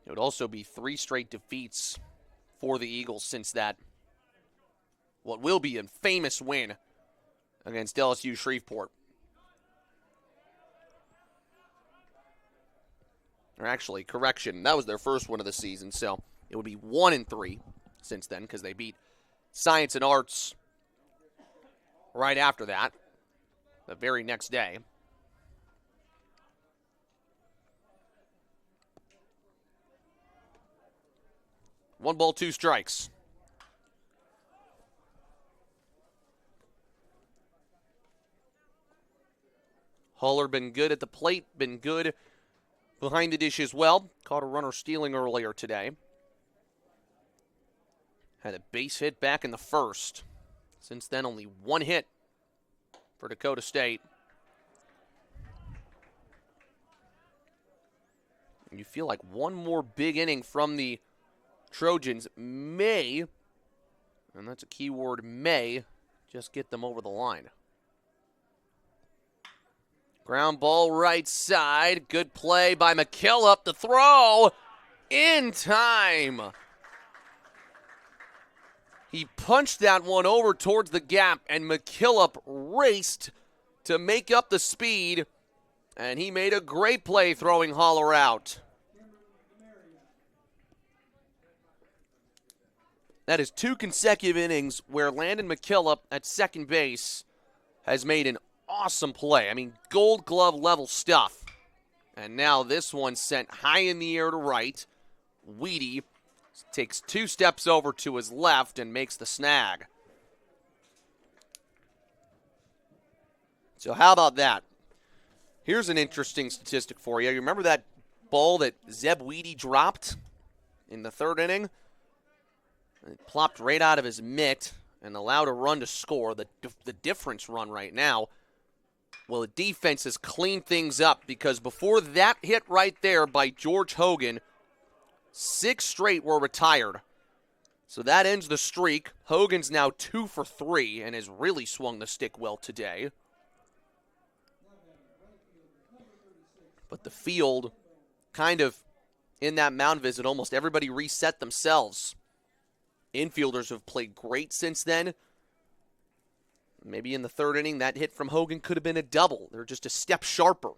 It would also be 3 straight defeats for the Eagles since that, what will be a famous win against LSU Shreveport. Or actually, correction, that was their first one of the season, so it would be 1-3 since then because they beat Science and Arts right after that, the very next day. One ball, 2 strikes. Huller been good at the plate, been good behind the dish as well. Caught a runner stealing earlier today. Had a base hit back in the first. Since then, only 1 hit for Dakota State. And you feel like one more big inning from the Trojans may, and that's a key word, may, just get them over the line. Ground ball right side. Good play by McKillop. The throw in time. He punched that one over towards the gap, and McKillop raced to make up the speed, and he made a great play throwing Holler out. That is 2 consecutive innings where Landon McKillop at second base has made an awesome play. I mean, Gold Glove level stuff. And now this one sent high in the air to right. Weedy takes 2 steps over to his left and makes the snag. So how about that? Here's an interesting statistic for you. You remember that ball that Zeb Weedy dropped in the 3rd inning? It plopped right out of his mitt and allowed a run to score, the difference run right now. Well, the defense has cleaned things up because before that hit right there by George Hogan, 6 straight were retired. So that ends the streak. Hogan's now 2 for 3 and has really swung the stick well today. But the field, kind of in that mound visit, almost everybody reset themselves. Infielders have played great since then. Maybe in the 3rd inning, that hit from Hogan could have been a double. They're just a step sharper.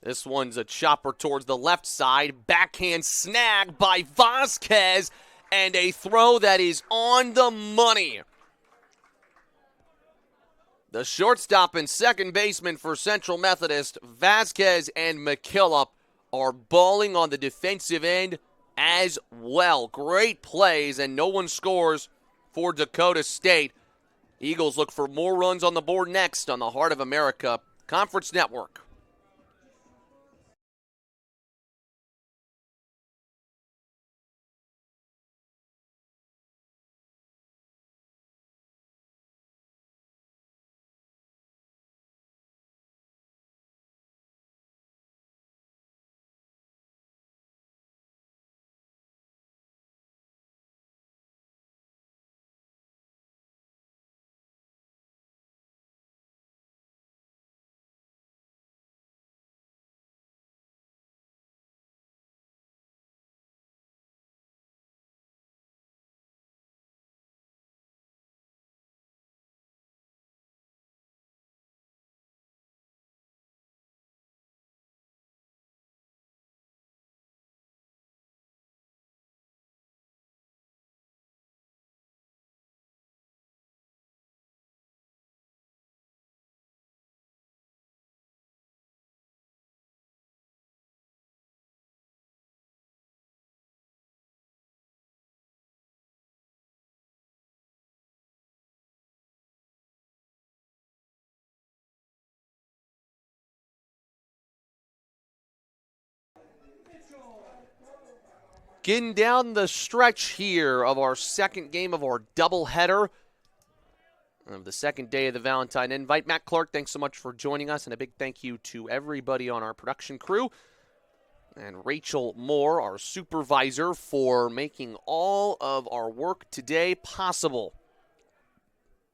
This one's a chopper towards the left side. Backhand snag by Vasquez. And a throw that is on the money. The shortstop and second baseman for Central Methodist, Vasquez and McKillop, are balling on the defensive end as well. Great plays, and no one scores for Dakota State. Eagles look for more runs on the board next on the Heart of America Conference Network. Getting down the stretch here of our second game of our doubleheader. of the second day of the Valentine Invite. Matt Clark, thanks so much for joining us, and a big thank you to everybody on our production crew. And Rachel Moore, our supervisor, for making all of our work today possible.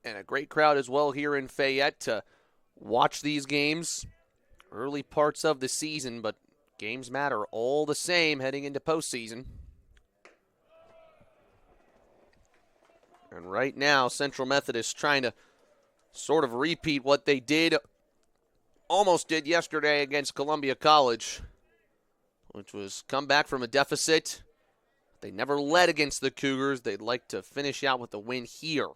And a great crowd as well here in Fayette to watch these games. Early parts of the season, but games matter all the same heading into postseason. And right now, Central Methodist trying to sort of repeat what they almost did yesterday against Columbia College, which was come back from a deficit. They never led against the Cougars. They'd like to finish out with a win here.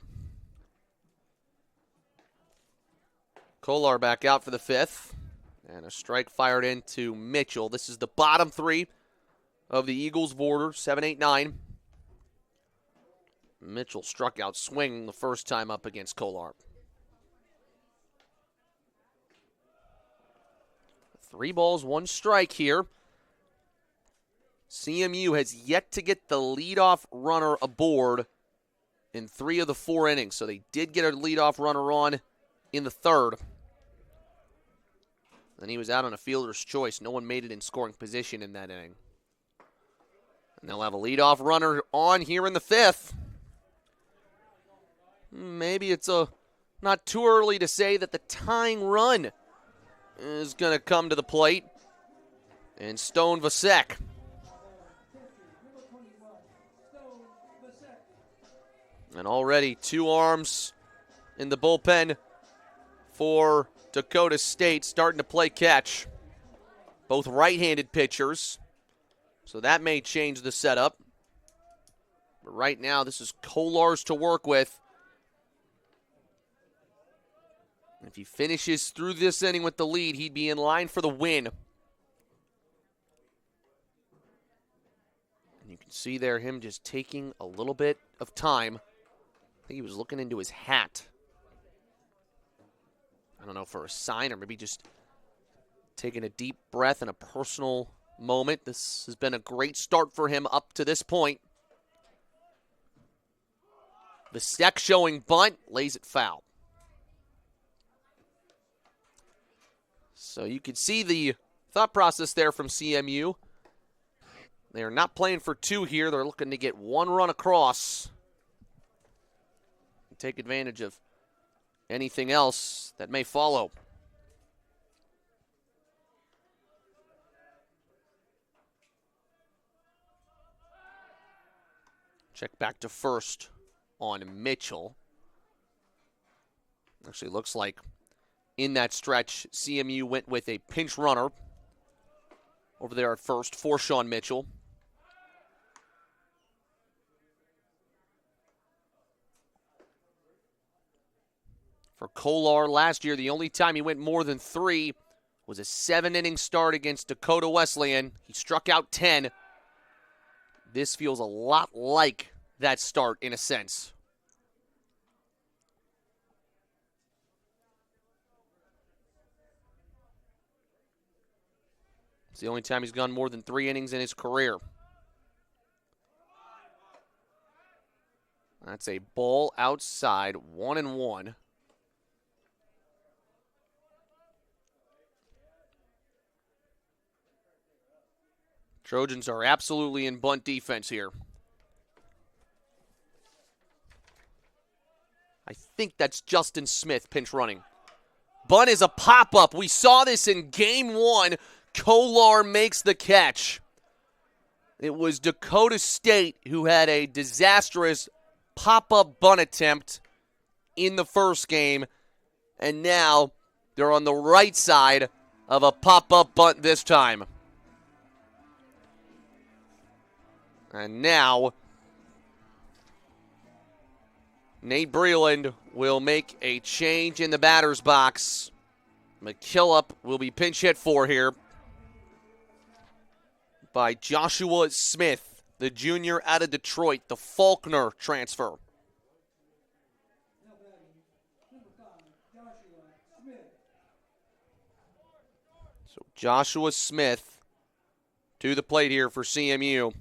Kolar back out for the fifth. And a strike fired into Mitchell. This is the bottom three of the Eagles' border, 7, 8, 9. Mitchell struck out swinging the first time up against Kolar. 3 balls, 1 strike here. CMU has yet to get the leadoff runner aboard in 3 of the 4 innings. So they did get a leadoff runner on in the third. Then he was out on a fielder's choice. No one made it in scoring position in that inning. And they'll have a leadoff runner on here in the fifth. Maybe it's not too early to say that the tying run is going to come to the plate. And Stone Vasek. And already 2 arms in the bullpen for Dakota State starting to play catch. Both right-handed pitchers. So that may change the setup. But right now, this is Kolar's to work with. If he finishes through this inning with the lead, he'd be in line for the win. And you can see there him just taking a little bit of time. I think he was looking into his hat. I don't know, for a sign or maybe just taking a deep breath in a personal moment. This has been a great start for him up to this point. The Steck showing bunt, lays it foul. So you can see the thought process there from CMU. They are not playing for 2 here. They're looking to get 1 run across. And take advantage of anything else that may follow. Check back to first on Mitchell. Actually looks like in that stretch, CMU went with a pinch runner over there at first for Sean Mitchell. For Kolar last year, the only time he went more than 3 was a 7-inning start against Dakota Wesleyan. He struck out 10. This feels a lot like that start in a sense. It's the only time he's gone more than 3 innings in his career. That's a ball outside, 1-1. Trojans are absolutely in bunt defense here. I think that's Justin Smith pinch running. Bunt is a pop-up. We saw this in Game 1. Kolar makes the catch. It was Dakota State who had a disastrous pop-up bunt attempt in the first game. And now they're on the right side of a pop-up bunt this time. And now, Nate Breland will make a change in the batter's box. McKillop will be pinch hit for here by Joshua Smith, the junior out of Detroit, the Faulkner transfer. So Joshua Smith to the plate here for CMU.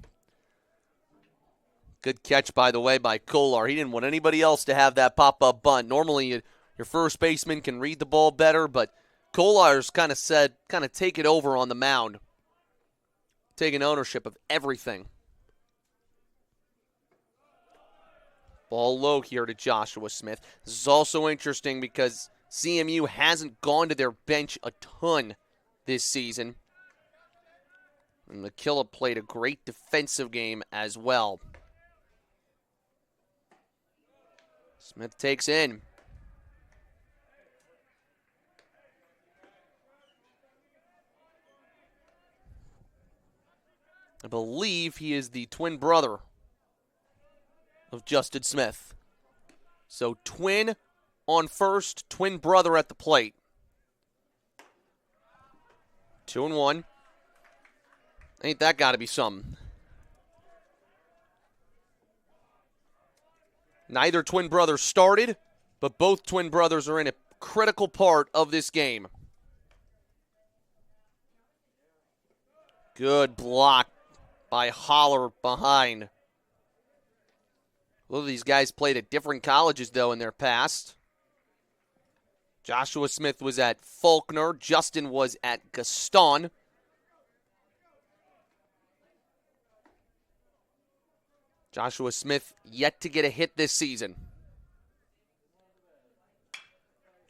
Good catch, by the way, by Kolar. He didn't want anybody else to have that pop-up bunt. Normally, your first baseman can read the ball better, but Kolar's kind of take it over on the mound. Taking ownership of everything. Ball low here to Joshua Smith. This is also interesting because CMU hasn't gone to their bench a ton this season. And McKillop played a great defensive game as well. Smith takes in. I believe he is the twin brother of Justin Smith. So twin on first, twin brother at the plate. 2-1. Ain't that got to be something? Neither twin brother started, but both twin brothers are in a critical part of this game. Good block by Holler behind. Both of these guys played at different colleges, though, in their past. Joshua Smith was at Faulkner. Justin was at Gaston. Joshua Smith yet to get a hit this season.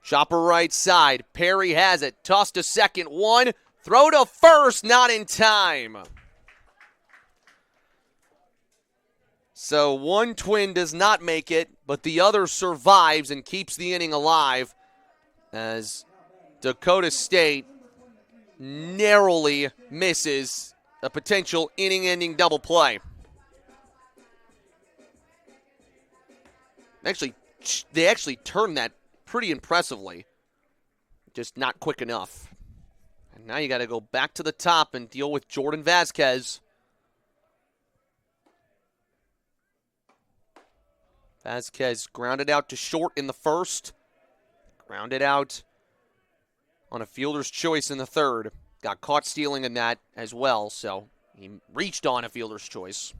Chopper right side. Perry has it. Toss to second. One. Throw to first. Not in time. So one twin does not make it, but the other survives and keeps the inning alive as Dakota State narrowly misses a potential inning-ending double play. They actually turned that pretty impressively. Just not quick enough. And now you got to go back to the top and deal with Jordan Vasquez. Vasquez grounded out to short in the first. Grounded out on a fielder's choice in the third. Got caught stealing in that as well, so he reached on a fielder's choice.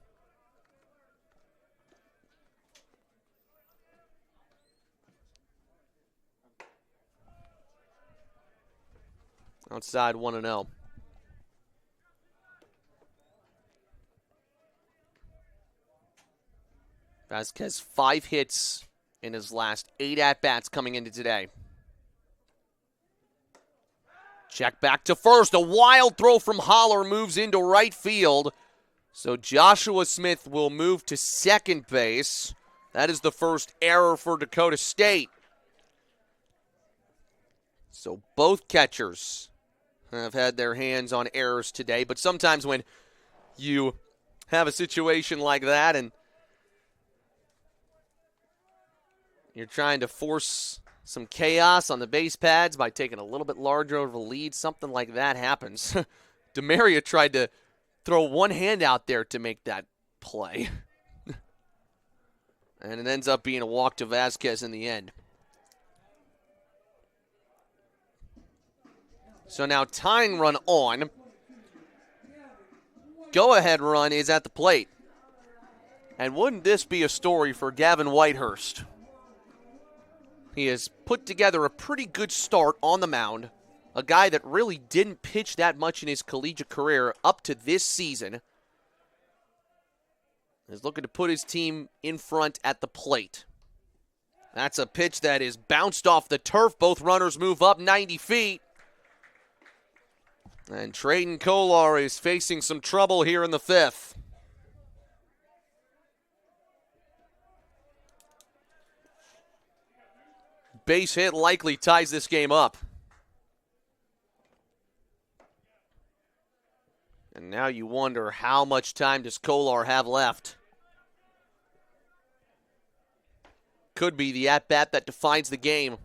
Outside 1-0. Vasquez 5 hits in his last 8 at-bats coming into today. Check back to first. A wild throw from Holler moves into right field. So Joshua Smith will move to second base. That is the first error for Dakota State. So both catchers have had their hands on errors today. But sometimes when you have a situation like that and you're trying to force some chaos on the base pads by taking a little bit larger of a lead, something like that happens. DeMaria tried to throw one hand out there to make that play. And it ends up being a walk to Vasquez in the end. So now tying run on. Go-ahead run is at the plate. And wouldn't this be a story for Gavin Whitehurst? He has put together a pretty good start on the mound. A guy that really didn't pitch that much in his collegiate career up to this season. Is looking to put his team in front at the plate. That's a pitch that is bounced off the turf. Both runners move up 90 feet. And Trayton Kolar is facing some trouble here in the fifth. Base hit likely ties this game up. And now you wonder, how much time does Kolar have left? Could be the at-bat that defines the game.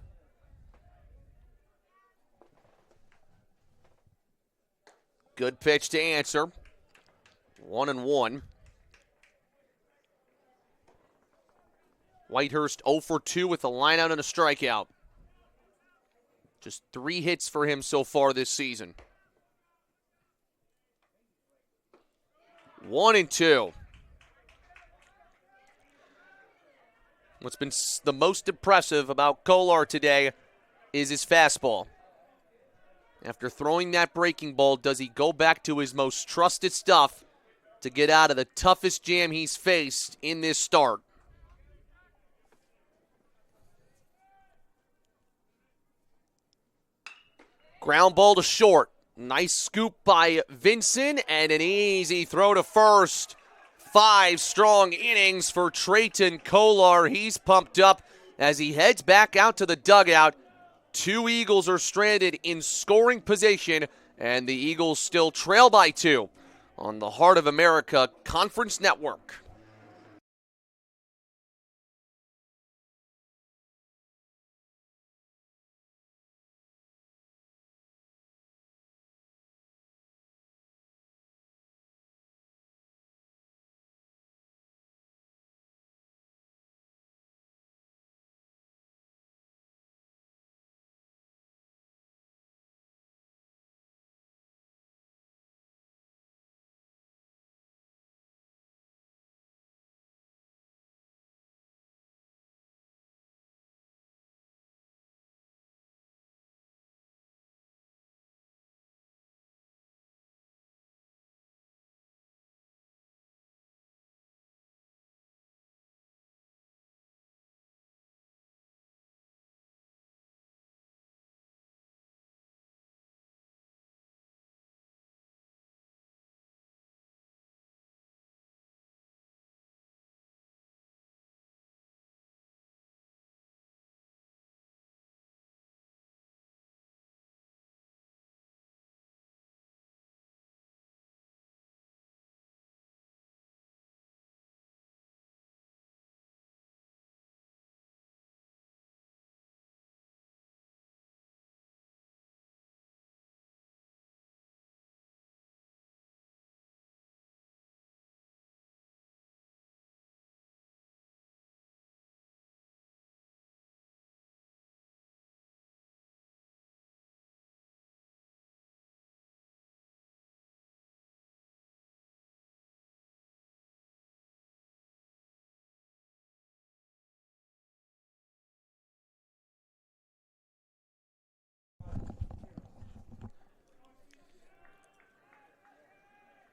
Good pitch to answer. 1-1. Whitehurst 0 for 2 with a lineout and a strikeout. Just 3 hits for him so far this season. 1-2. What's been the most impressive about Kolar today is his fastball. After throwing that breaking ball, does he go back to his most trusted stuff to get out of the toughest jam he's faced in this start? Ground ball to short. Nice scoop by Vinson and an easy throw to first. 5 strong innings for Trayton Kolar. He's pumped up as he heads back out to the dugout. 2 Eagles are stranded in scoring position, and the Eagles still trail by 2 on the Heart of America Conference Network.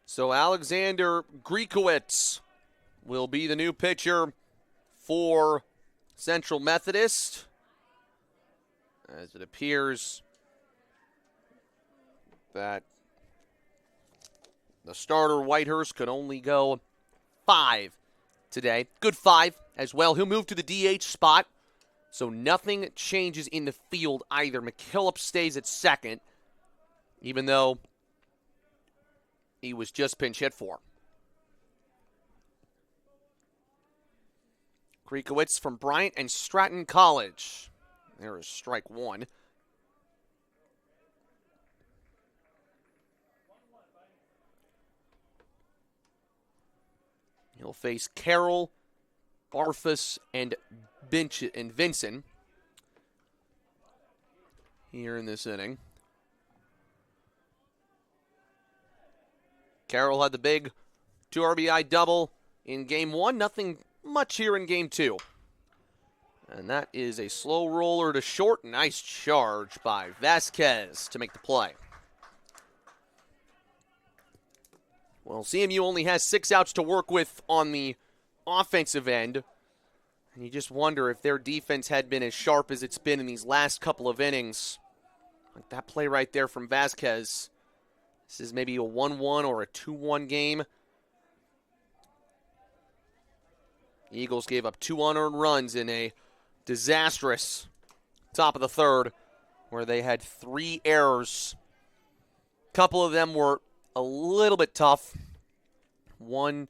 So Alexander Griekowitz will be the new pitcher for Central Methodist, as it appears that the starter Whitehurst could only go 5 today. Good 5 as well. He'll move to the DH spot, so nothing changes in the field either. McKillop stays at second, even though he was just pinch hit for. Griekowitz from Bryant and Stratton College. There is strike 1. He'll face Carroll, Barfus, and Vinson here in this inning. Carroll had the big 2 RBI double in Game 1. Nothing much here in Game 2. And that is a slow roller to short. Nice charge by Vasquez to make the play. Well, CMU only has 6 outs to work with on the offensive end. And you just wonder if their defense had been as sharp as it's been in these last couple of innings. Like that play right there from Vasquez. This is maybe a 1-1 or a 2-1 game. The Eagles gave up 2 unearned runs in a disastrous top of the third where they had 3 errors. A couple of them were a little bit tough. One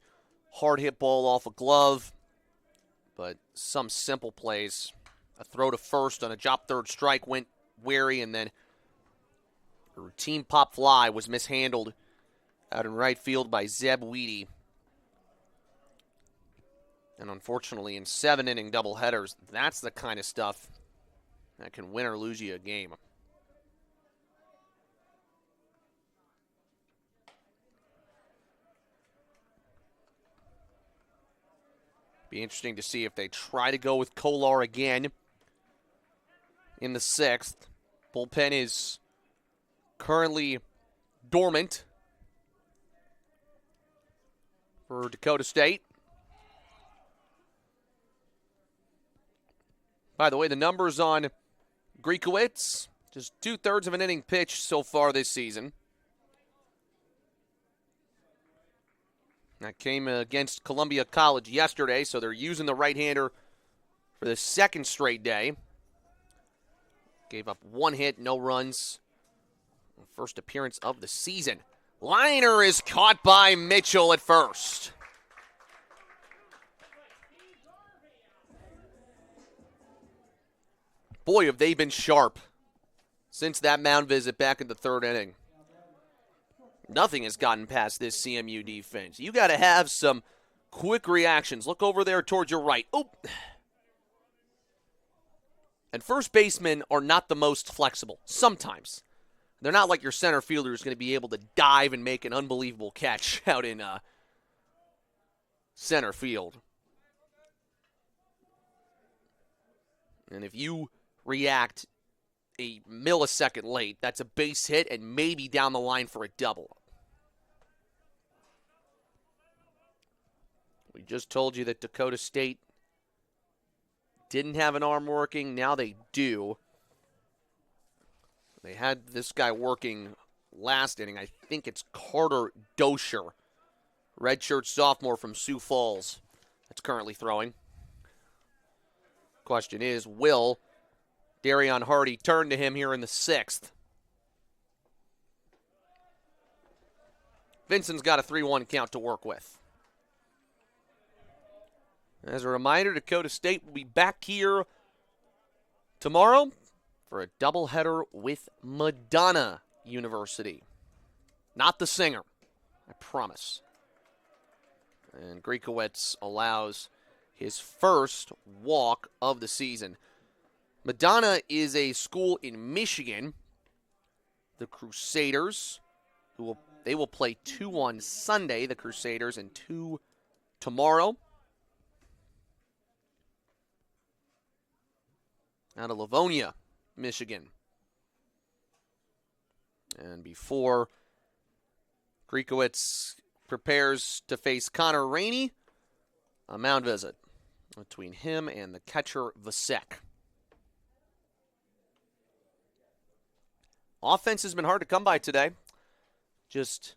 hard hit ball off a glove, but some simple plays. A throw to first on a drop third strike went wary, and then a routine pop fly was mishandled out in right field by Zeb Weedy. And unfortunately, in 7-inning doubleheaders, that's the kind of stuff that can win or lose you a game. Be interesting to see if they try to go with Kolar again in the 6th. Bullpen is currently dormant for Dakota State. By the way, the numbers on Griekowitz, just 2/3 of an inning pitched so far this season. That came against Columbia College yesterday, so they're using the right-hander for the 2nd straight day. Gave up 1 hit, no runs. First appearance of the season. Liner is caught by Mitchell at first. Boy, have they been sharp since that mound visit back in the 3rd inning. Nothing has gotten past this CMU defense. You got to have some quick reactions. Look over there towards your right. Oh. And first basemen are not the most flexible. Sometimes. They're not like your center fielder who's going to be able to dive and make an unbelievable catch out in center field. And if you react a millisecond late, that's a base hit and maybe down the line for a double. We just told you that Dakota State didn't have an arm working. Now they do. They had this guy working last inning. I think it's Carter Dosher, redshirt sophomore from Sioux Falls, that's currently throwing. Question is, will Darion Hardy turn to him here in the 6th? Vinson's got a 3-1 count to work with. As a reminder, Dakota State will be back here tomorrow for a doubleheader with Madonna University. Not the singer, I promise. And Griekowitz allows his first walk of the season. Madonna is a school in Michigan. The Crusaders, they will play 2 on Sunday, the Crusaders, and 2 tomorrow. Out of Livonia, Michigan. And before Griekowitz prepares to face Connor Rainey, a mound visit between him and the catcher Vasek. Offense has been hard to come by today. Just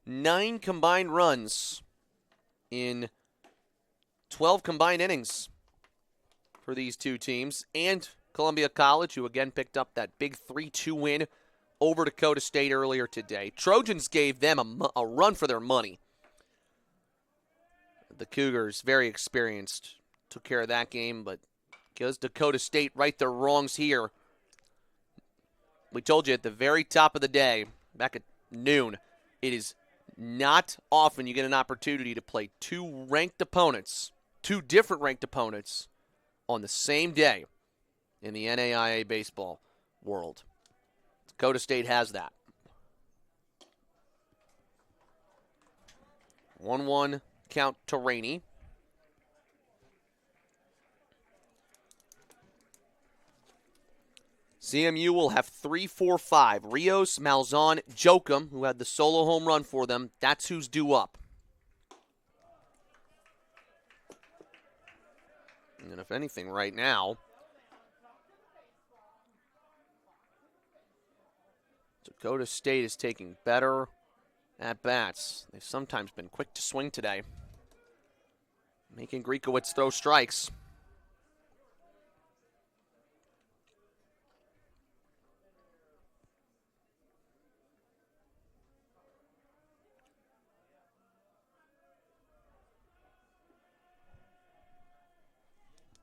9 combined runs in 12 combined innings for these two teams, and Columbia College, who again picked up that big 3-2 win over Dakota State earlier today. Trojans gave them a run for their money. The Cougars, very experienced, took care of that game, but because Dakota State right their wrongs here. We told you at the very top of the day, back at noon, it is not often you get an opportunity to play 2 ranked opponents, 2 different ranked opponents, on the same day in the NAIA baseball world. Dakota State has that. 1-1 count to Rainey. CMU will have 3-4-5. Rios, Malzahn, Jokum, who had the solo home run for them. That's who's due up. And if anything, right now, Dakota State is taking better at-bats. They've sometimes been quick to swing today, making Griekowitz throw strikes.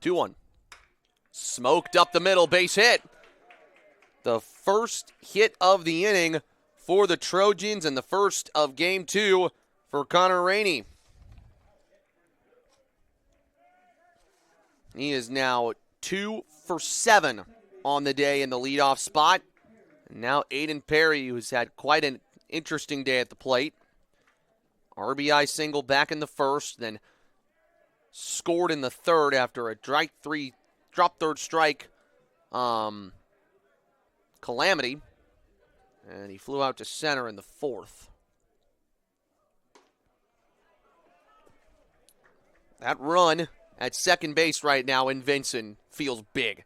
Two one. Smoked up the middle, base hit. The first hit of the inning for the Trojans and the first of game 2 for Connor Rainey. He is now 2 for 7 on the day in the leadoff spot. And now Aiden Perry, who's had quite an interesting day at the plate. RBI single back in the first, then scored in the third after a drop third strike calamity. And he flew out to center in the fourth. That run at second base right now in Vinson feels big.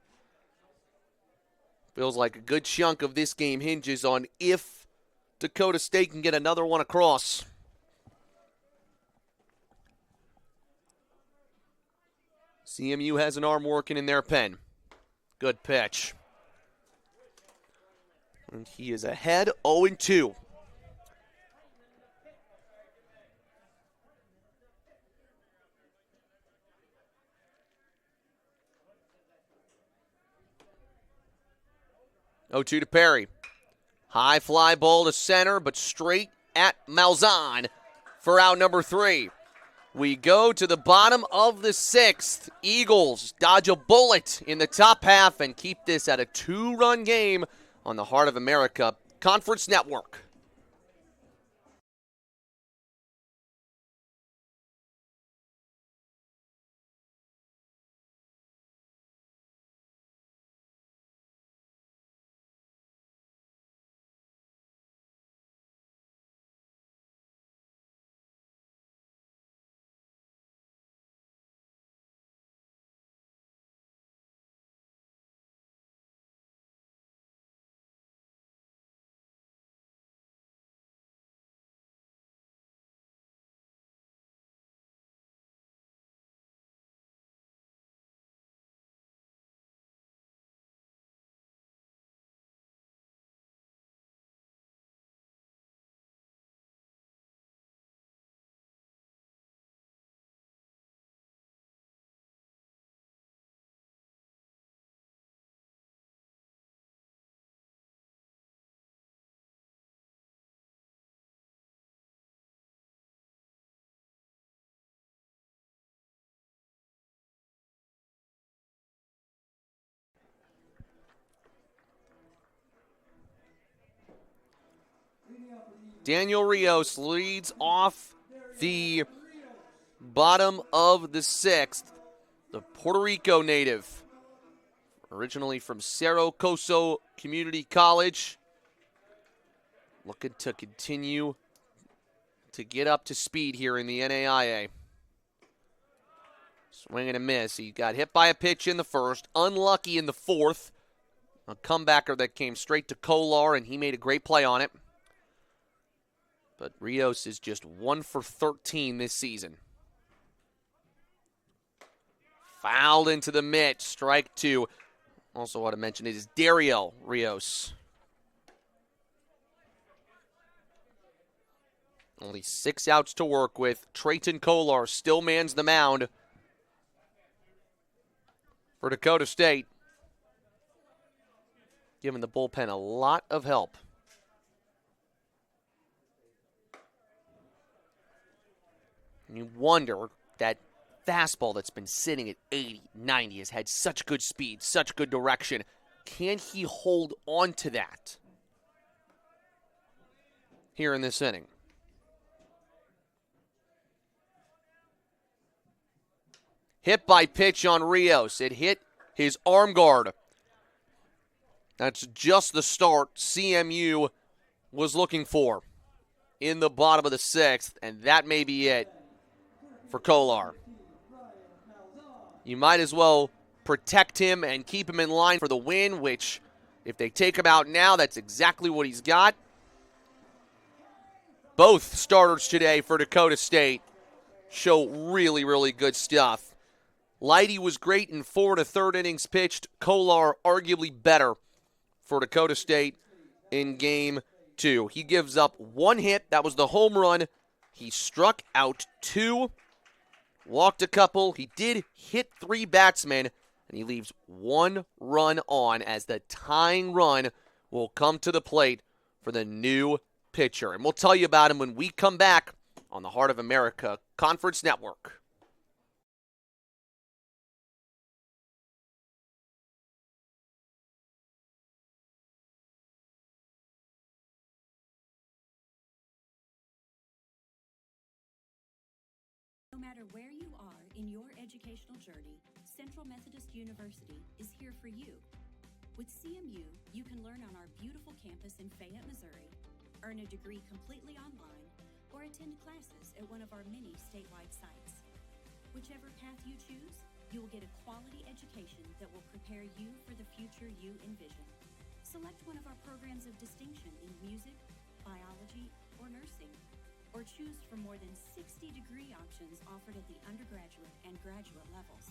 Feels like a good chunk of this game hinges on if Dakota State can get another one across. CMU has an arm working in their pen. Good pitch. And he is ahead 0-2. To Perry. High fly ball to center, but straight at Malzahn for out number 3. We go to the bottom of the 6th. Eagles dodge a bullet in the top half and keep this at a 2-run game on the Heart of America Conference Network. Daniel Rios leads off the bottom of the 6th. The Puerto Rico native, originally from Cerro Coso Community College, looking to continue to get up to speed here in the NAIA. Swing and a miss. He got hit by a pitch in the first, unlucky in the fourth. A comebacker that came straight to Kolar, and he made a great play on it. But Rios is just 1 for 13 this season. Fouled into the mitt, strike 2. Also want to mention it is Dario Rios. Only 6 outs to work with. Trayton Kolar still mans the mound for Dakota State, giving the bullpen a lot of help. You wonder, that fastball that's been sitting at 80, 90 has had such good speed, such good direction. Can he hold on to that here in this inning? Hit by pitch on Rios. It hit his arm guard. That's just the start CMU was looking for in the bottom of the 6th, and that may be it for Kolar. You might as well protect him and keep him in line for the win, which, if they take him out now, that's exactly what he's got. Both starters today for Dakota State show really, really good stuff. Leidy was great in 4 1/3 innings pitched. Kolar arguably better for Dakota State in Game 2. He gives up 1 hit. That was the home run. He struck out 2, walked a couple. He did hit 3 batsmen, and he leaves 1 run on as the tying run will come to the plate for the new pitcher. And we'll tell you about him when we come back on the Heart of America Conference Network. No matter where you are in your educational journey, Central Methodist University is here for you. With CMU, you can learn on our beautiful campus in Fayette, Missouri, earn a degree completely online, or attend classes at one of our many statewide sites. Whichever path you choose, you will get a quality education that will prepare you for the future you envision. Select one of our programs of distinction in music, biology, or nursing, or choose from more than 60 degree options offered at the undergraduate and graduate levels.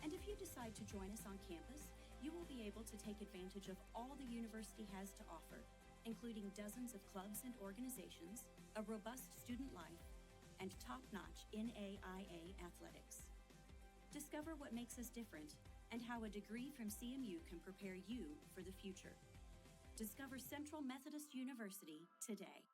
And if you decide to join us on campus, you will be able to take advantage of all the university has to offer, including dozens of clubs and organizations, a robust student life, and top-notch NAIA athletics. Discover what makes us different and how a degree from CMU can prepare you for the future. Discover Central Methodist University today.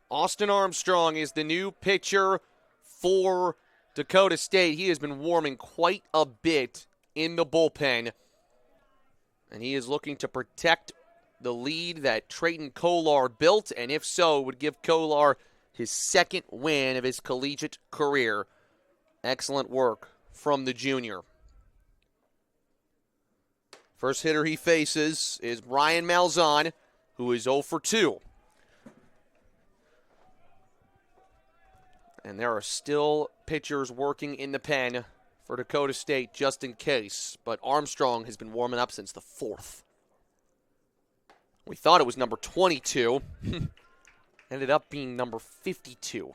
Austin Armstrong is the new pitcher for Dakota State. He has been warming quite a bit in the bullpen, and he is looking to protect the lead that Trayton Kolar built, and if so, would give Kolar his second win of his collegiate career. Excellent work from the junior. First hitter he faces is Brian Malzahn, who is 0 for 2. And there are still pitchers working in the pen for Dakota State just in case, but Armstrong has been warming up since the 4th. We thought it was number 22. Ended up being number 52.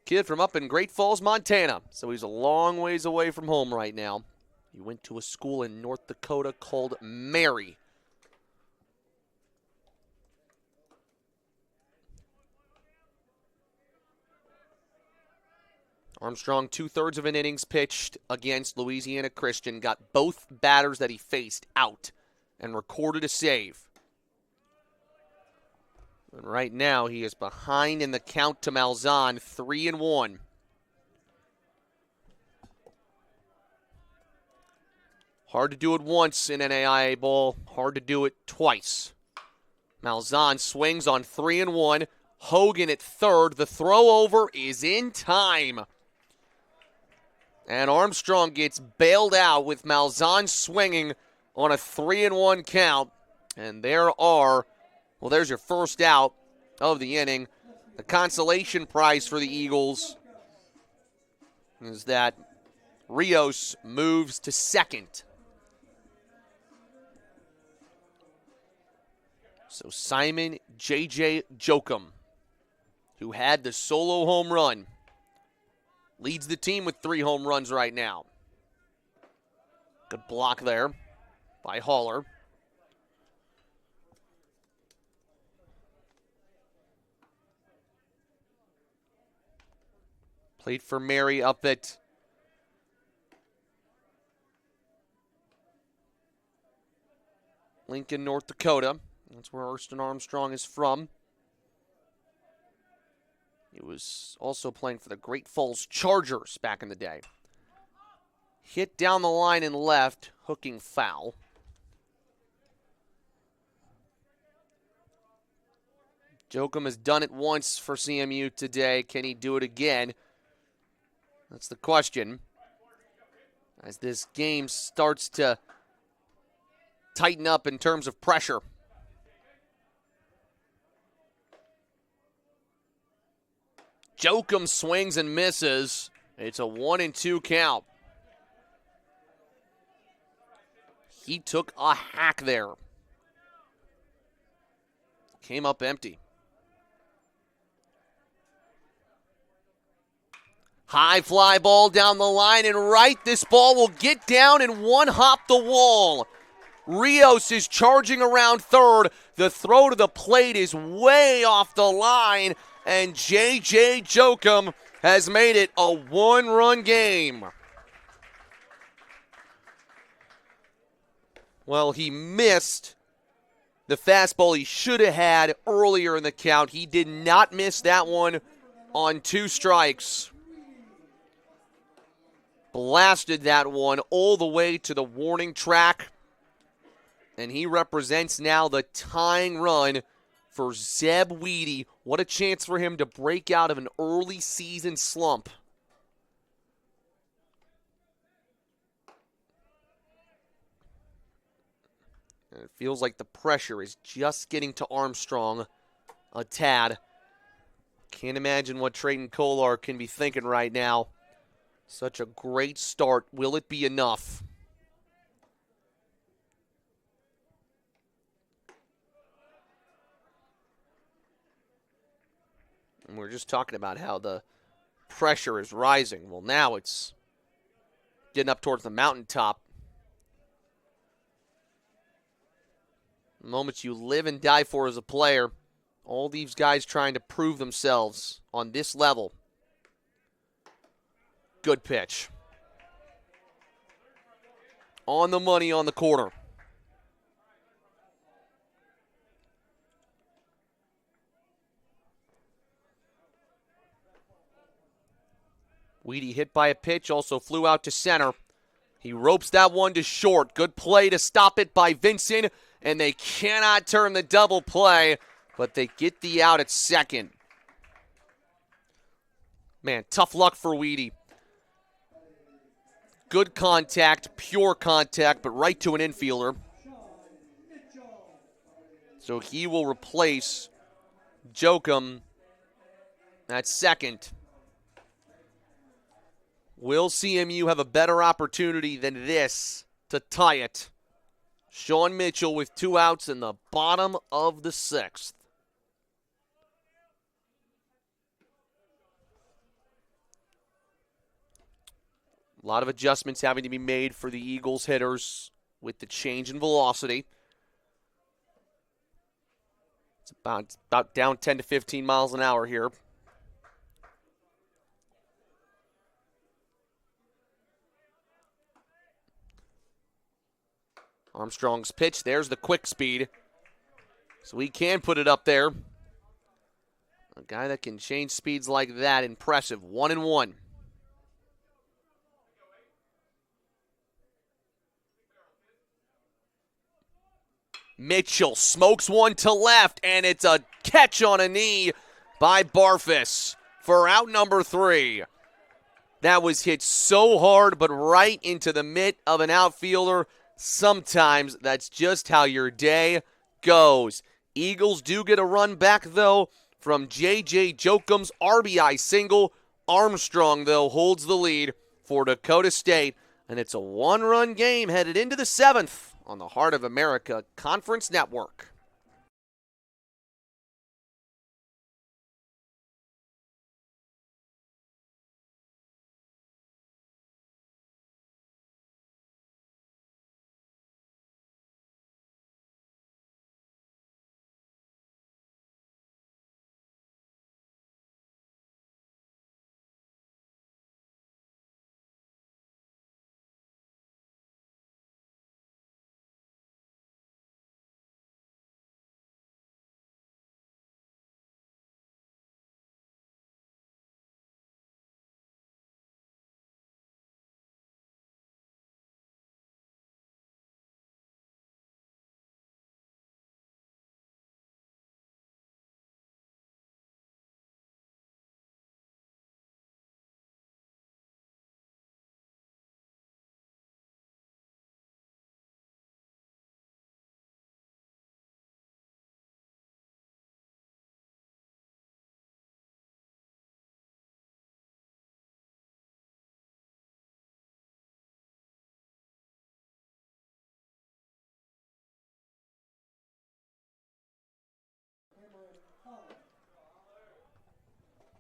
Kid from up in Great Falls, Montana. So he's a long ways away from home right now. He went to a school in North Dakota called Mary. Armstrong, 2/3 of an innings pitched against Louisiana Christian, got both batters that he faced out and recorded a save. And right now he is behind in the count to Malzahn, 3-1. Hard to do it once in NAIA ball, hard to do it twice. Malzahn swings on 3-1. Hogan at third. The throw over is in time. And Armstrong gets bailed out with Malzahn swinging on a 3-1 count. And there's your first out of the inning. The consolation prize for the Eagles is that Rios moves to second. So Simon J.J. Jokum, who had the solo home run, leads the team with 3 home runs right now. Good block there by Haller. Played for Mary up at Lincoln, North Dakota. That's where Austin Armstrong is from. He was also playing for the Great Falls Chargers back in the day. Hit down the line and left, hooking foul. Jokum has done it once for CMU today. Can he do it again? That's the question. As this game starts to tighten up in terms of pressure. Jokum swings and misses. It's a 1-2 count. He took a hack there. Came up empty. High fly ball down the line and right. This ball will get down and one-hop the wall. Rios is charging around third. The throw to the plate is way off the line. And J.J. Jokum has made it a one-run game. Well, he missed the fastball he should have had earlier in the count. He did not miss that one on 2 strikes. Blasted that one all the way to the warning track. And he represents now the tying run for Zeb Weedy. What a chance for him to break out of an early season slump. And it feels like the pressure is just getting to Armstrong a tad. Can't imagine what Trayton Kolar can be thinking right now. Such a great start. Will it be enough? And we're just talking about how the pressure is rising. Well, now it's getting up towards the mountaintop. Moments you live and die for as a player. All these guys trying to prove themselves on this level. Good pitch. On the money on the corner. Weedy hit by a pitch, also flew out to center. He ropes that one to short. Good play to stop it by Vincent, and they cannot turn the double play, but they get the out at second. Man, tough luck for Weedy. Good contact, pure contact, but right to an infielder. So he will replace Jokum at second. Will CMU have a better opportunity than this to tie it? Sean Mitchell with 2 outs in the bottom of the 6th. A lot of adjustments having to be made for the Eagles hitters with the change in velocity. It's about down 10 to 15 miles an hour here. Armstrong's pitch, there's the quick speed. So he can put it up there. A guy that can change speeds like that, impressive. 1-1. Mitchell smokes one to left, and it's a catch on a knee by Barfus for out number 3. That was hit so hard, but right into the mitt of an outfielder. Sometimes that's just how your day goes. Eagles do get a run back, though, from J.J. Jokum's RBI single. Armstrong, though, holds the lead for Dakota State, and it's a 1-run game headed into the 7th on the Heart of America Conference Network.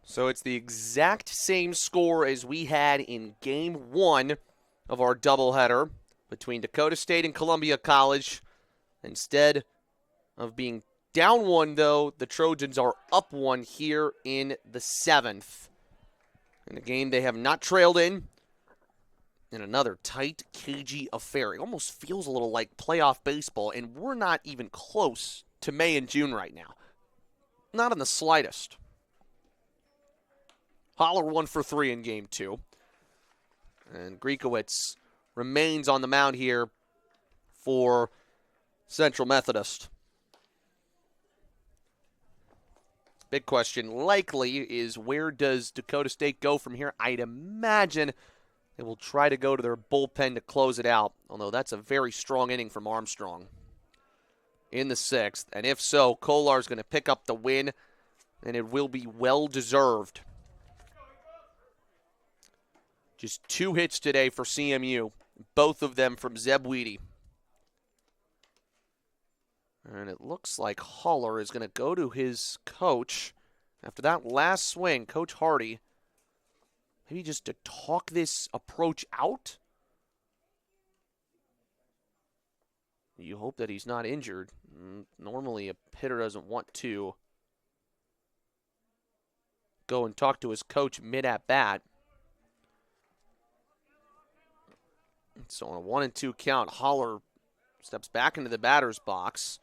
So it's the exact same score as we had in Game 1 of our doubleheader between Dakota State and Columbia College. Instead of being down 1, though, the Trojans are up 1 here in the 7th. In a game they have not trailed in another tight, cagey affair. It almost feels a little like playoff baseball, and we're not even close to May and June right now. Not in the slightest. Holler 1 for 3 in Game 2. And Griekowitz remains on the mound here for Central Methodist. Big question likely is where does Dakota State go from here? I'd imagine they will try to go to their bullpen to close it out, although that's a very strong inning from Armstrong in the 6th. And if so, Kolar's going to pick up the win, and it will be well-deserved. Just 2 hits today for CMU, both of them from Zeb Weedy. And it looks like Haller is going to go to his coach after that last swing, Coach Hardy. Maybe just to talk this approach out? You hope that he's not injured. Normally a hitter doesn't want to go and talk to his coach mid-at-bat. So on a 1-2 count, Haller steps back into the batter's box.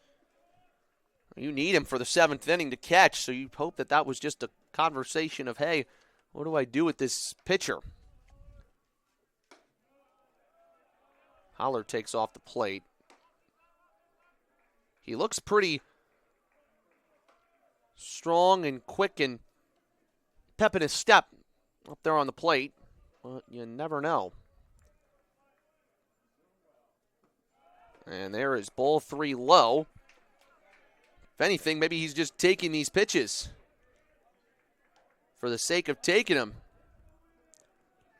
You need him for the 7th inning to catch, so you hope that that was just a conversation of, hey, what do I do with this pitcher? Haller takes off the plate. He looks pretty strong and quick and pep in his step up there on the plate, but you never know. And there is ball 3 low. If anything, maybe he's just taking these pitches for the sake of taking them.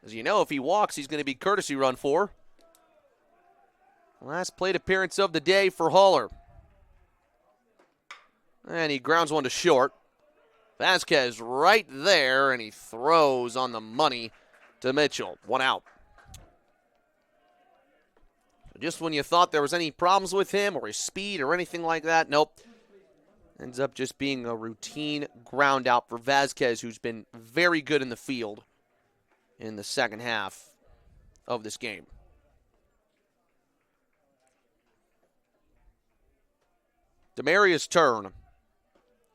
As you know, if he walks, he's going to be courtesy run for. Last plate appearance of the day for Haller. And he grounds one to short. Vasquez right there, and he throws on the money to Mitchell. 1 out. Just when you thought there was any problems with him or his speed or anything like that, nope. Ends up just being a routine ground out for Vasquez, who's been very good in the field in the second half of this game. Demaria's turn.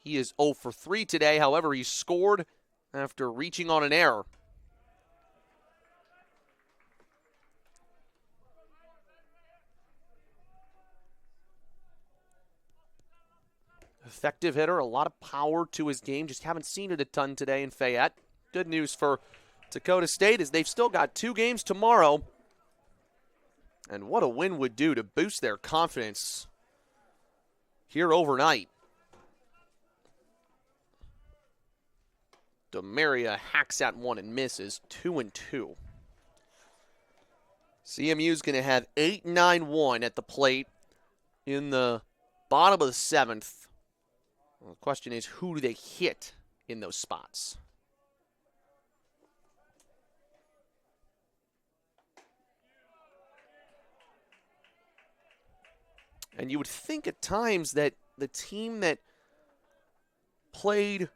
He is 0 for 3 today. However, he scored after reaching on an error. Effective hitter, a lot of power to his game. Just haven't seen it a ton today in Fayette. Good news for Dakota State is they've still got 2 games tomorrow. And what a win would do to boost their confidence here overnight. Demaria hacks at one and misses. 2-2. CMU's going to have 8-9-1 at the plate in the bottom of the 7th. Well, the question is, who do they hit in those spots? And you would think at times that the team that played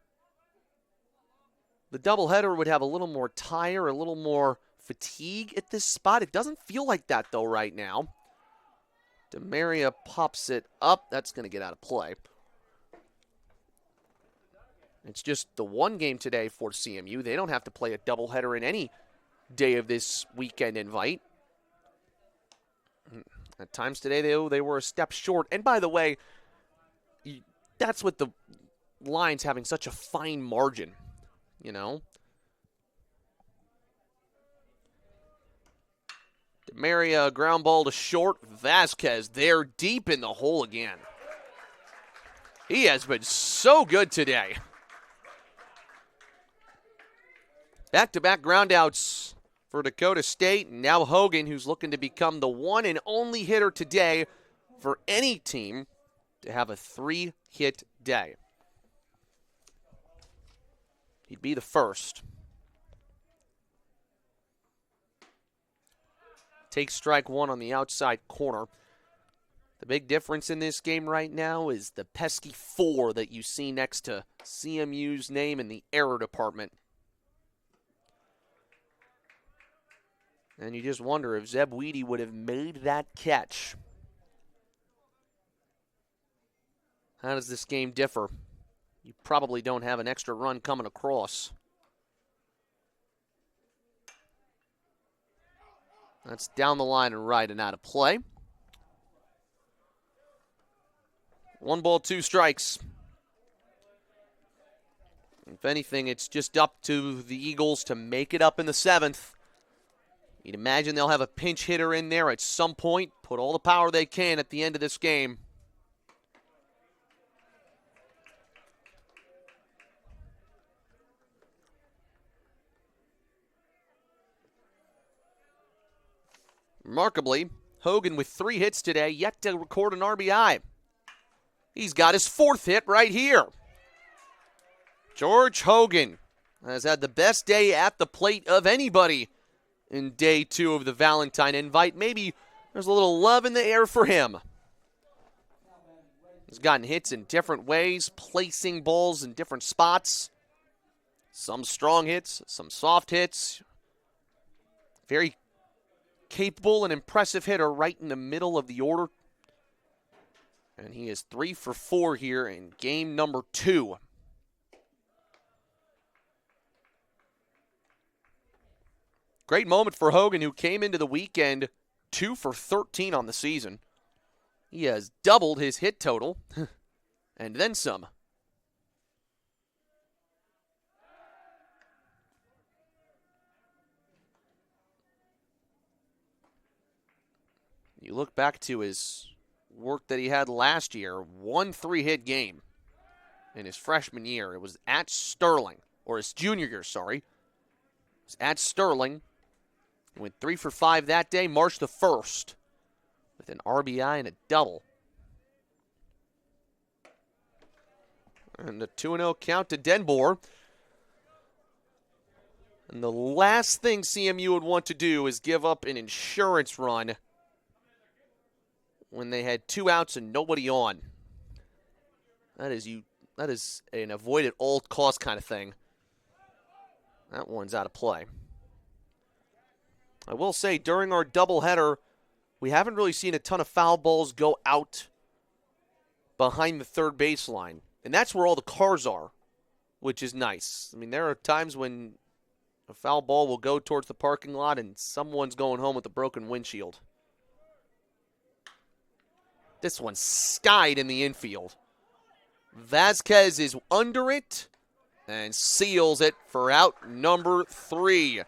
the doubleheader would have a little more tire, a little more fatigue at this spot. It doesn't feel like that, though, right now. Demaria pops it up. That's going to get out of play. It's just the one game today for CMU. They don't have to play a doubleheader in any day of this weekend invite. At times today, they were a step short. And by the way, that's with the lines having such a fine margin, you know. Demaria, ground ball to short. Vasquez there deep in the hole again. He has been so good today. Back-to-back groundouts for Dakota State. And now Hogan, who's looking to become the one and only hitter today for any team to have a 3-hit day. He'd be the first. Takes strike one on the outside corner. The big difference in this game right now is the pesky 4 that you see next to CMU's name in the error department. And you just wonder if Zeb Weedy would have made that catch. How does this game differ? You probably don't have an extra run coming across. That's down the line and right and out of play. 1 ball, 2 strikes. If anything, it's just up to the Eagles to make it up in the 7th. You'd imagine they'll have a pinch hitter in there at some point, put all the power they can at the end of this game. Remarkably, Hogan with 3 hits today, yet to record an RBI. He's got his 4th hit right here. George Hogan has had the best day at the plate of anybody in day 2 of the Valentine invite. Maybe there's a little love in the air for him. He's gotten hits in different ways, placing balls in different spots. Some strong hits, some soft hits. Very capable and impressive hitter right in the middle of the order. And he is 3 for 4 here in game number 2. Great moment for Hogan, who came into the weekend 2 for 13 on the season. He has doubled his hit total, and then some. You look back to his work that he had last year, 1 3-hit game in his freshman year. It was at Sterling, or his junior year, sorry. It was at Sterling. He went 3 for 5 that day, March the 1st, with an RBI and a double. And a 2-0 count to Denbour. And the last thing CMU would want to do is give up an insurance run when they had 2 outs and nobody on. That is an avoid at all cost kind of thing. That one's out of play. I will say, during our doubleheader, we haven't really seen a ton of foul balls go out behind the third baseline. And that's where all the cars are, which is nice. I mean, there are times when a foul ball will go towards the parking lot and someone's going home with a broken windshield. This one skied in the infield. Vasquez is under it and seals it for out number 3.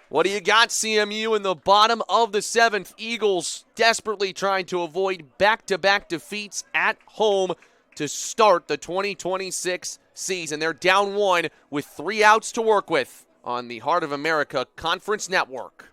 What do you got, CMU, in the bottom of the 7th? Eagles desperately trying to avoid back-to-back defeats at home to start the 2026 season. They're down 1 with 3 outs to work with on the Heart of America Conference Network.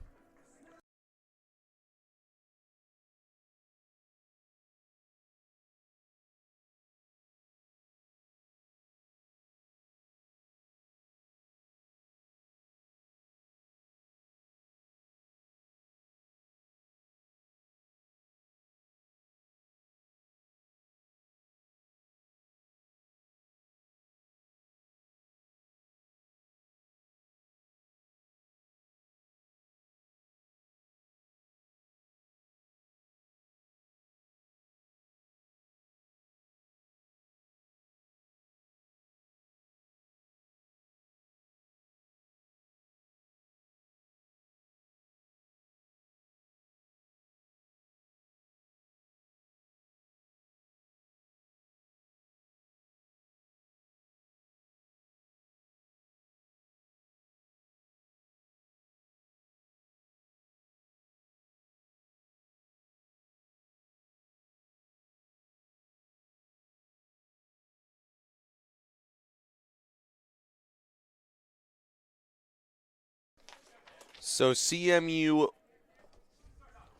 So CMU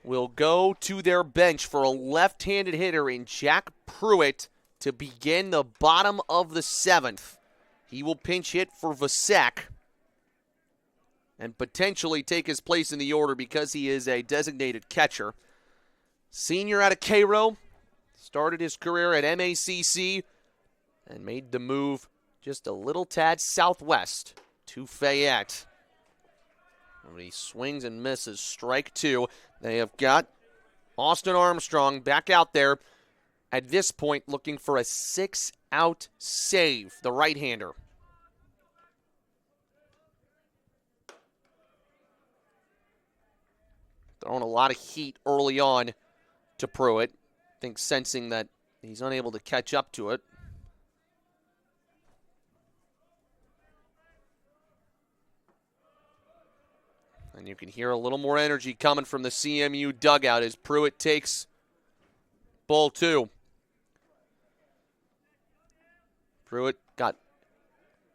will go to their bench for a left-handed hitter in Jack Pruitt to begin the bottom of the 7th. He will pinch hit for Vasek and potentially take his place in the order because he is a designated catcher. Senior out of Cairo, started his career at MACC and made the move just a little tad southwest to Fayette. He swings and misses. Strike 2. They have got Austin Armstrong back out there at this point looking for a 6-out save, the right-hander. Throwing a lot of heat early on to Pruitt. I think sensing that He's unable to catch up to it. And you can hear a little more energy coming from the CMU dugout as Pruitt takes ball 2. Pruitt got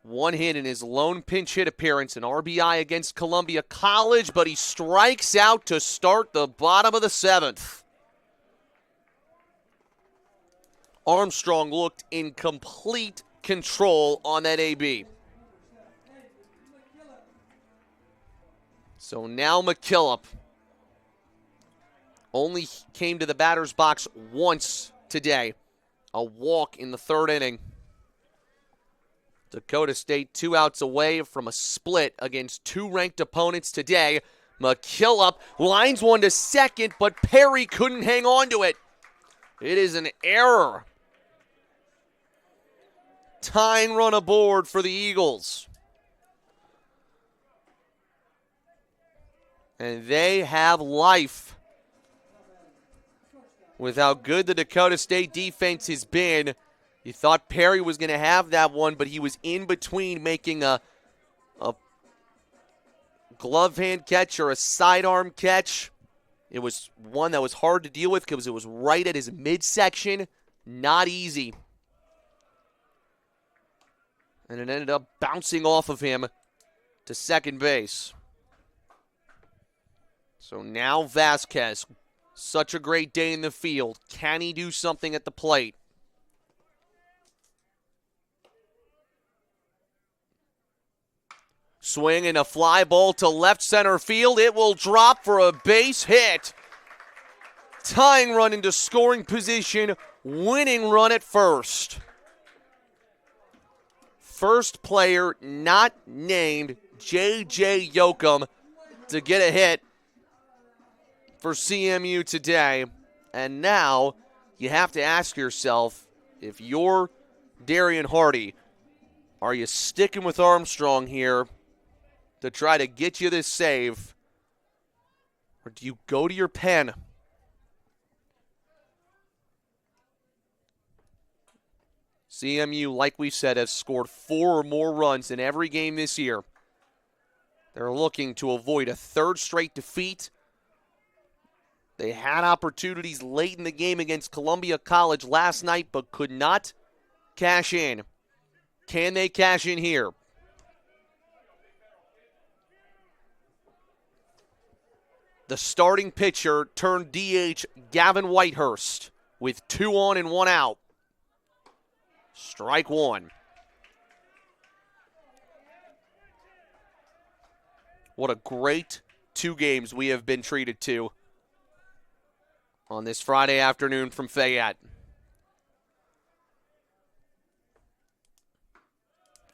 one hit in his lone pinch hit appearance, an RBI against Columbia College, but he strikes out to start the bottom of the 7th. Armstrong looked in complete control on that AB. So now McKillop only came to the batter's box once today. A walk in the 3rd inning. Dakota State 2 outs away from a split against 2 ranked opponents today. McKillop lines one to second, but Perry couldn't hang on to it. It is an error. Tying run aboard for the Eagles. And they have life. With how good the Dakota State defense has been, you thought Perry was going to have that one, but he was in between making a glove hand catch or a sidearm catch. It was one that was hard to deal with because it was right at his midsection. Not easy. And it ended up bouncing off of him to second base. So now Vasquez, such a great day in the field. Can he do something at the plate? Swing and a fly ball to left center field. It will drop for a base hit. Tying run into scoring position. Winning run at first. First player not named J.J. Yoakum to get a hit for CMU today. And now you have to ask yourself, if you're Darian Hardy, are you sticking with Armstrong here to try to get you this save? Or do you go to your pen? CMU, like we said, has scored 4 or more runs in every game this year. They're looking to avoid a 3rd straight defeat. They had opportunities late in the game against Columbia College last night, but could not cash in. Can they cash in here? The starting pitcher turned DH Gavin Whitehurst with 2 on and 1 out. Strike 1. What a great 2 games we have been treated to on this Friday afternoon from Fayette.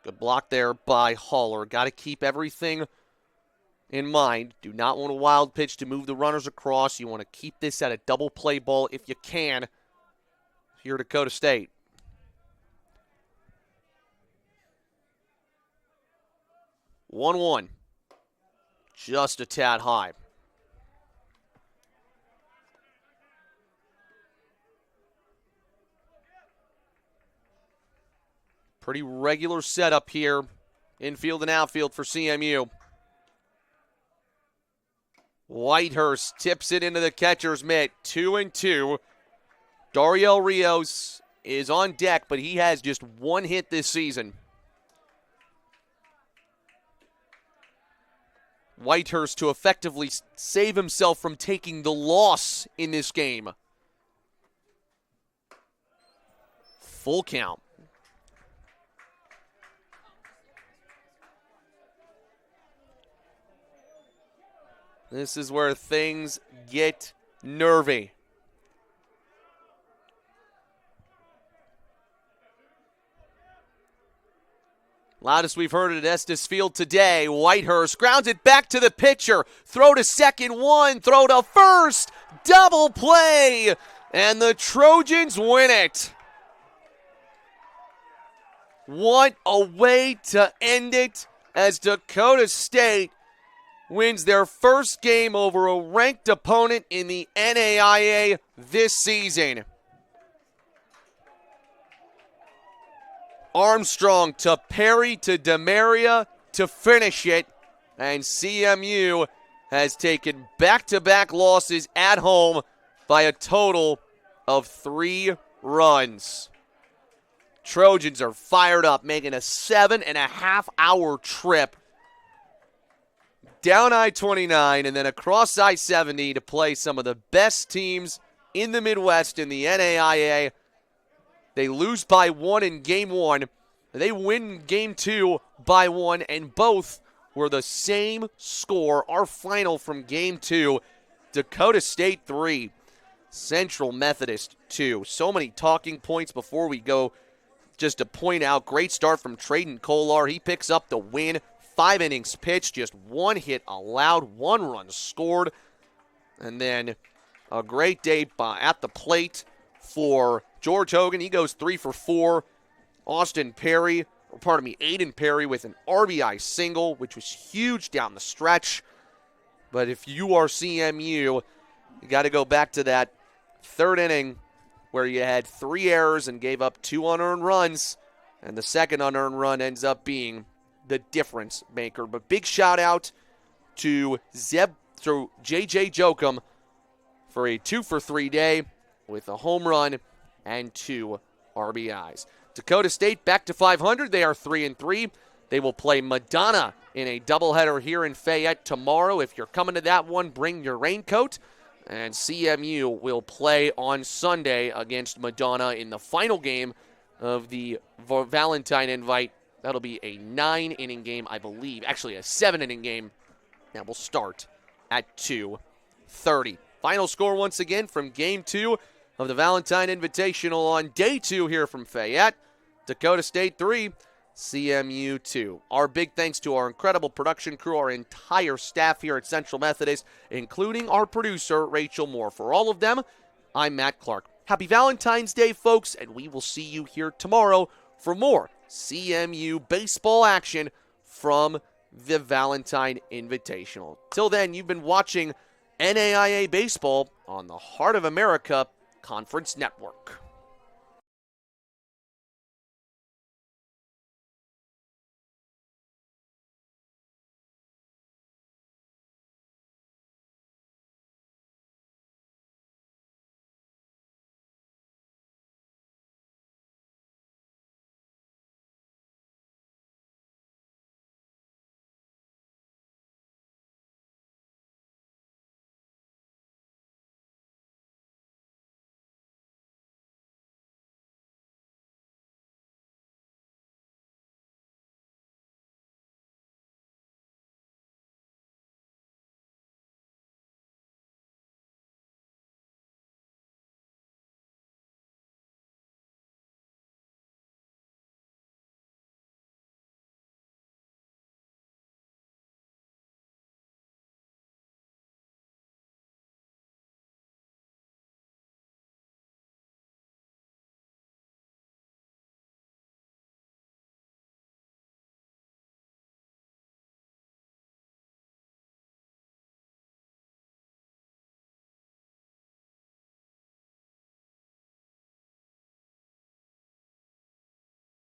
Good block there by Haller. Got to keep everything in mind. Do not want a wild pitch to move the runners across. You want to keep this at a double play ball if you can here at Dakota State. 1-1. Just a tad high. Pretty regular setup here, infield and outfield for CMU. Whitehurst tips it into the catcher's mitt. 2-2. Dariel Rios is on deck, but he has just 1 hit this season. Whitehurst to effectively save himself from taking the loss in this game. Full count. This is where things get nervy. Loudest we've heard it at Estes Field today. Whitehurst grounds it back to the pitcher. Throw to second, 1. Throw to first. Double play. And the Trojans win it. What a way to end it as Dakota State wins their first game over a ranked opponent in the NAIA this season. Armstrong to Perry to DeMaria to finish it. And CMU has taken back-to-back losses at home by a total of 3 runs. Trojans are fired up, making a 7.5-hour trip down I-29 and then across I-70 to play some of the best teams in the Midwest in the NAIA. They lose by 1 in Game 1. They win Game 2 by 1, and both were the same score. Our final from Game 2, Dakota State 3, Central Methodist 2. So many talking points before we go. Just to point out, great start from Trayden Kolar. He picks up the win. 5 innings pitched, just 1 hit allowed, 1 run scored. And then a great day at the plate for George Hogan. He goes 3 for 4. Aiden Perry with an RBI single, which was huge down the stretch. But if you are CMU, you got to go back to that 3rd inning where you had 3 errors and gave up 2 unearned runs. And the second unearned run ends up being the difference maker. But big shout out to JJ Jokum for a 2 for 3 day with a home run and 2 RBIs. Dakota State back to 500. They are 3-3. They will play Madonna in a doubleheader here in Fayette tomorrow. If you're coming to that one, bring your raincoat. And CMU will play on Sunday against Madonna in the final game of the Valentine Invite. That'll be a 9-inning game, I believe. Actually, a 7-inning game that will start at 2:30. Final score once again from Game 2 of the Valentine Invitational on Day 2 here from Fayette. Dakota State 3, CMU 2. Our big thanks to our incredible production crew, our entire staff here at Central Methodist, including our producer, Rachel Moore. For all of them, I'm Matt Clark. Happy Valentine's Day, folks, and we will see you here tomorrow for more CMU baseball action from the Valentine Invitational. Till then, you've been watching NAIA Baseball on the Heart of America Conference Network.